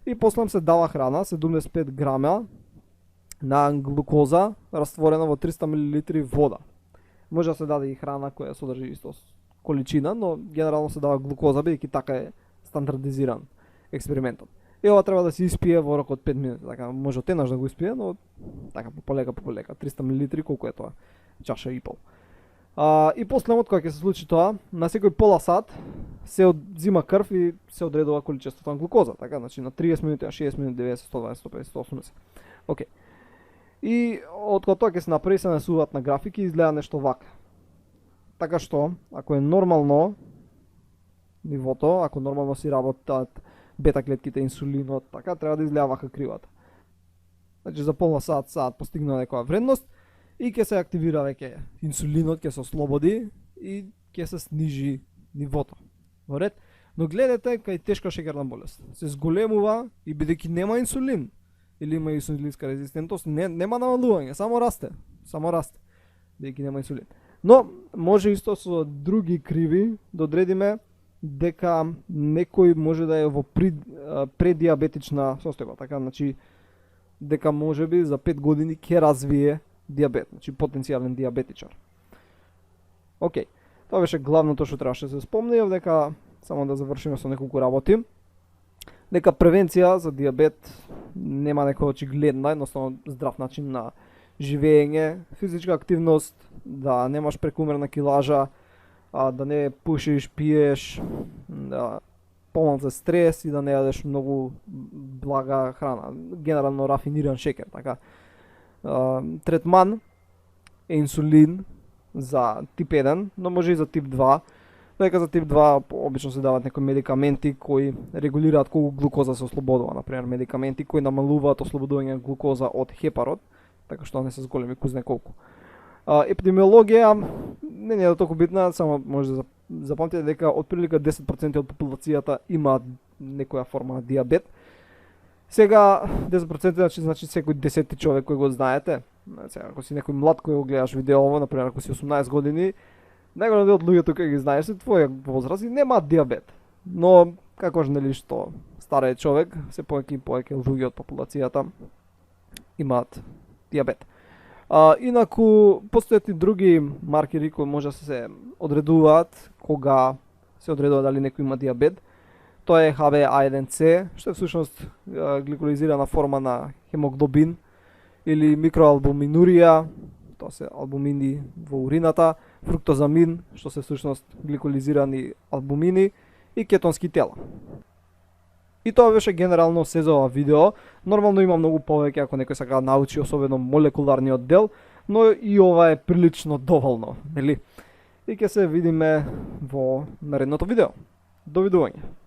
и после се дава храна 75 грама на глукоза растворена во 300 мл вода. Може да се даде и храна која содржи исто количина, но генерално се дава глукоза, бидејќи така е стандардизиран експериментот. И ова треба да се испие во рок од 5 минути, така може отеднаш да го испие, но така полека, 300 мл колку е тоа, чаша и пол. И после кога ќе се случи тоа, на секој пола сат се одзима крв и се одредува количеството на глукоза, така, значи на 30 минути, на 60 минути, 90, 120, 150, 180. Океј. И од кога тоа ќе се направи се насуваат на графики и изгледа нешто вака. Така што, ако е нормално нивото, ако нормално си работат бета клетките, инсулинот, така, треба да изгледа вака кривата. Значи за пола сат постигнува некоја вредност и ќе се активира веќе инсулинот, ќе се ослободи и ќе се снижи нивото. Во ред? Но гледате кај тешка шеќерна болест. Се зголемува и бидејќи нема инсулин или има инсулинска резистентност, нема намалување, само расте. Само расте. Бидејќи нема инсулин. Но може исто со други криви да одредиме дека некој може да е во предиабетична состојба, така, значи дека можеби за 5 години ќе развие диабет, значи потенцијален диабетичар. Океј, тоа беше главното што требаше да се спомне, дека само да завршиме со неколку работи. Дека превенција за диабет нема некоја очигледна, едноставно здрав начин на живење, физичка активност, да немаш прекумерна килажа, да не пушиш, пиеш, да помалце стрес и да не јадеш многу блага храна, генерално рафиниран шеќер, така. Третман е инсулин за тип 1, но може и за тип 2. Дека за тип 2 обично се дават некои медикаменти кои регулираат колку глукоза се ослободува, например медикаменти кои намалуваат ослободување на глукоза од хепарот, така што не се зголеми кузне колку. Епидемиологија не е толку битна, само може да запамтите дека отприлика 10% од популацијата имаат некоја форма на диабет. Сега 10% значи секој 10 човек кој го знаете. Сега ако си некој млад кој го гледаш видеово, например ако си 18 години, најголем дел од луѓето кои ги знаеш се твоја возраст и немаат диабет. Но како нели што стариот човек, се повеќе и повеќе луѓе од популацијата имаат диабет. Инаку постојат и други маркери кои може да се одредуваат кога се одредува дали некој има диабет. Тоа е HbA1c, што е всушност гликолизирана форма на хемоглобин, или микроалбуминурија, тоа се албумини во урината, фруктозамин, што се всушност гликолизирани албумини, и кетонски тела. И тоа беше генерално се за ова видео. Нормално има многу повеќе ако некој сака да научи, особено молекуларниот дел, но и ова е прилично доволно, нели? И ќе се видиме во наредното видео. Довидување.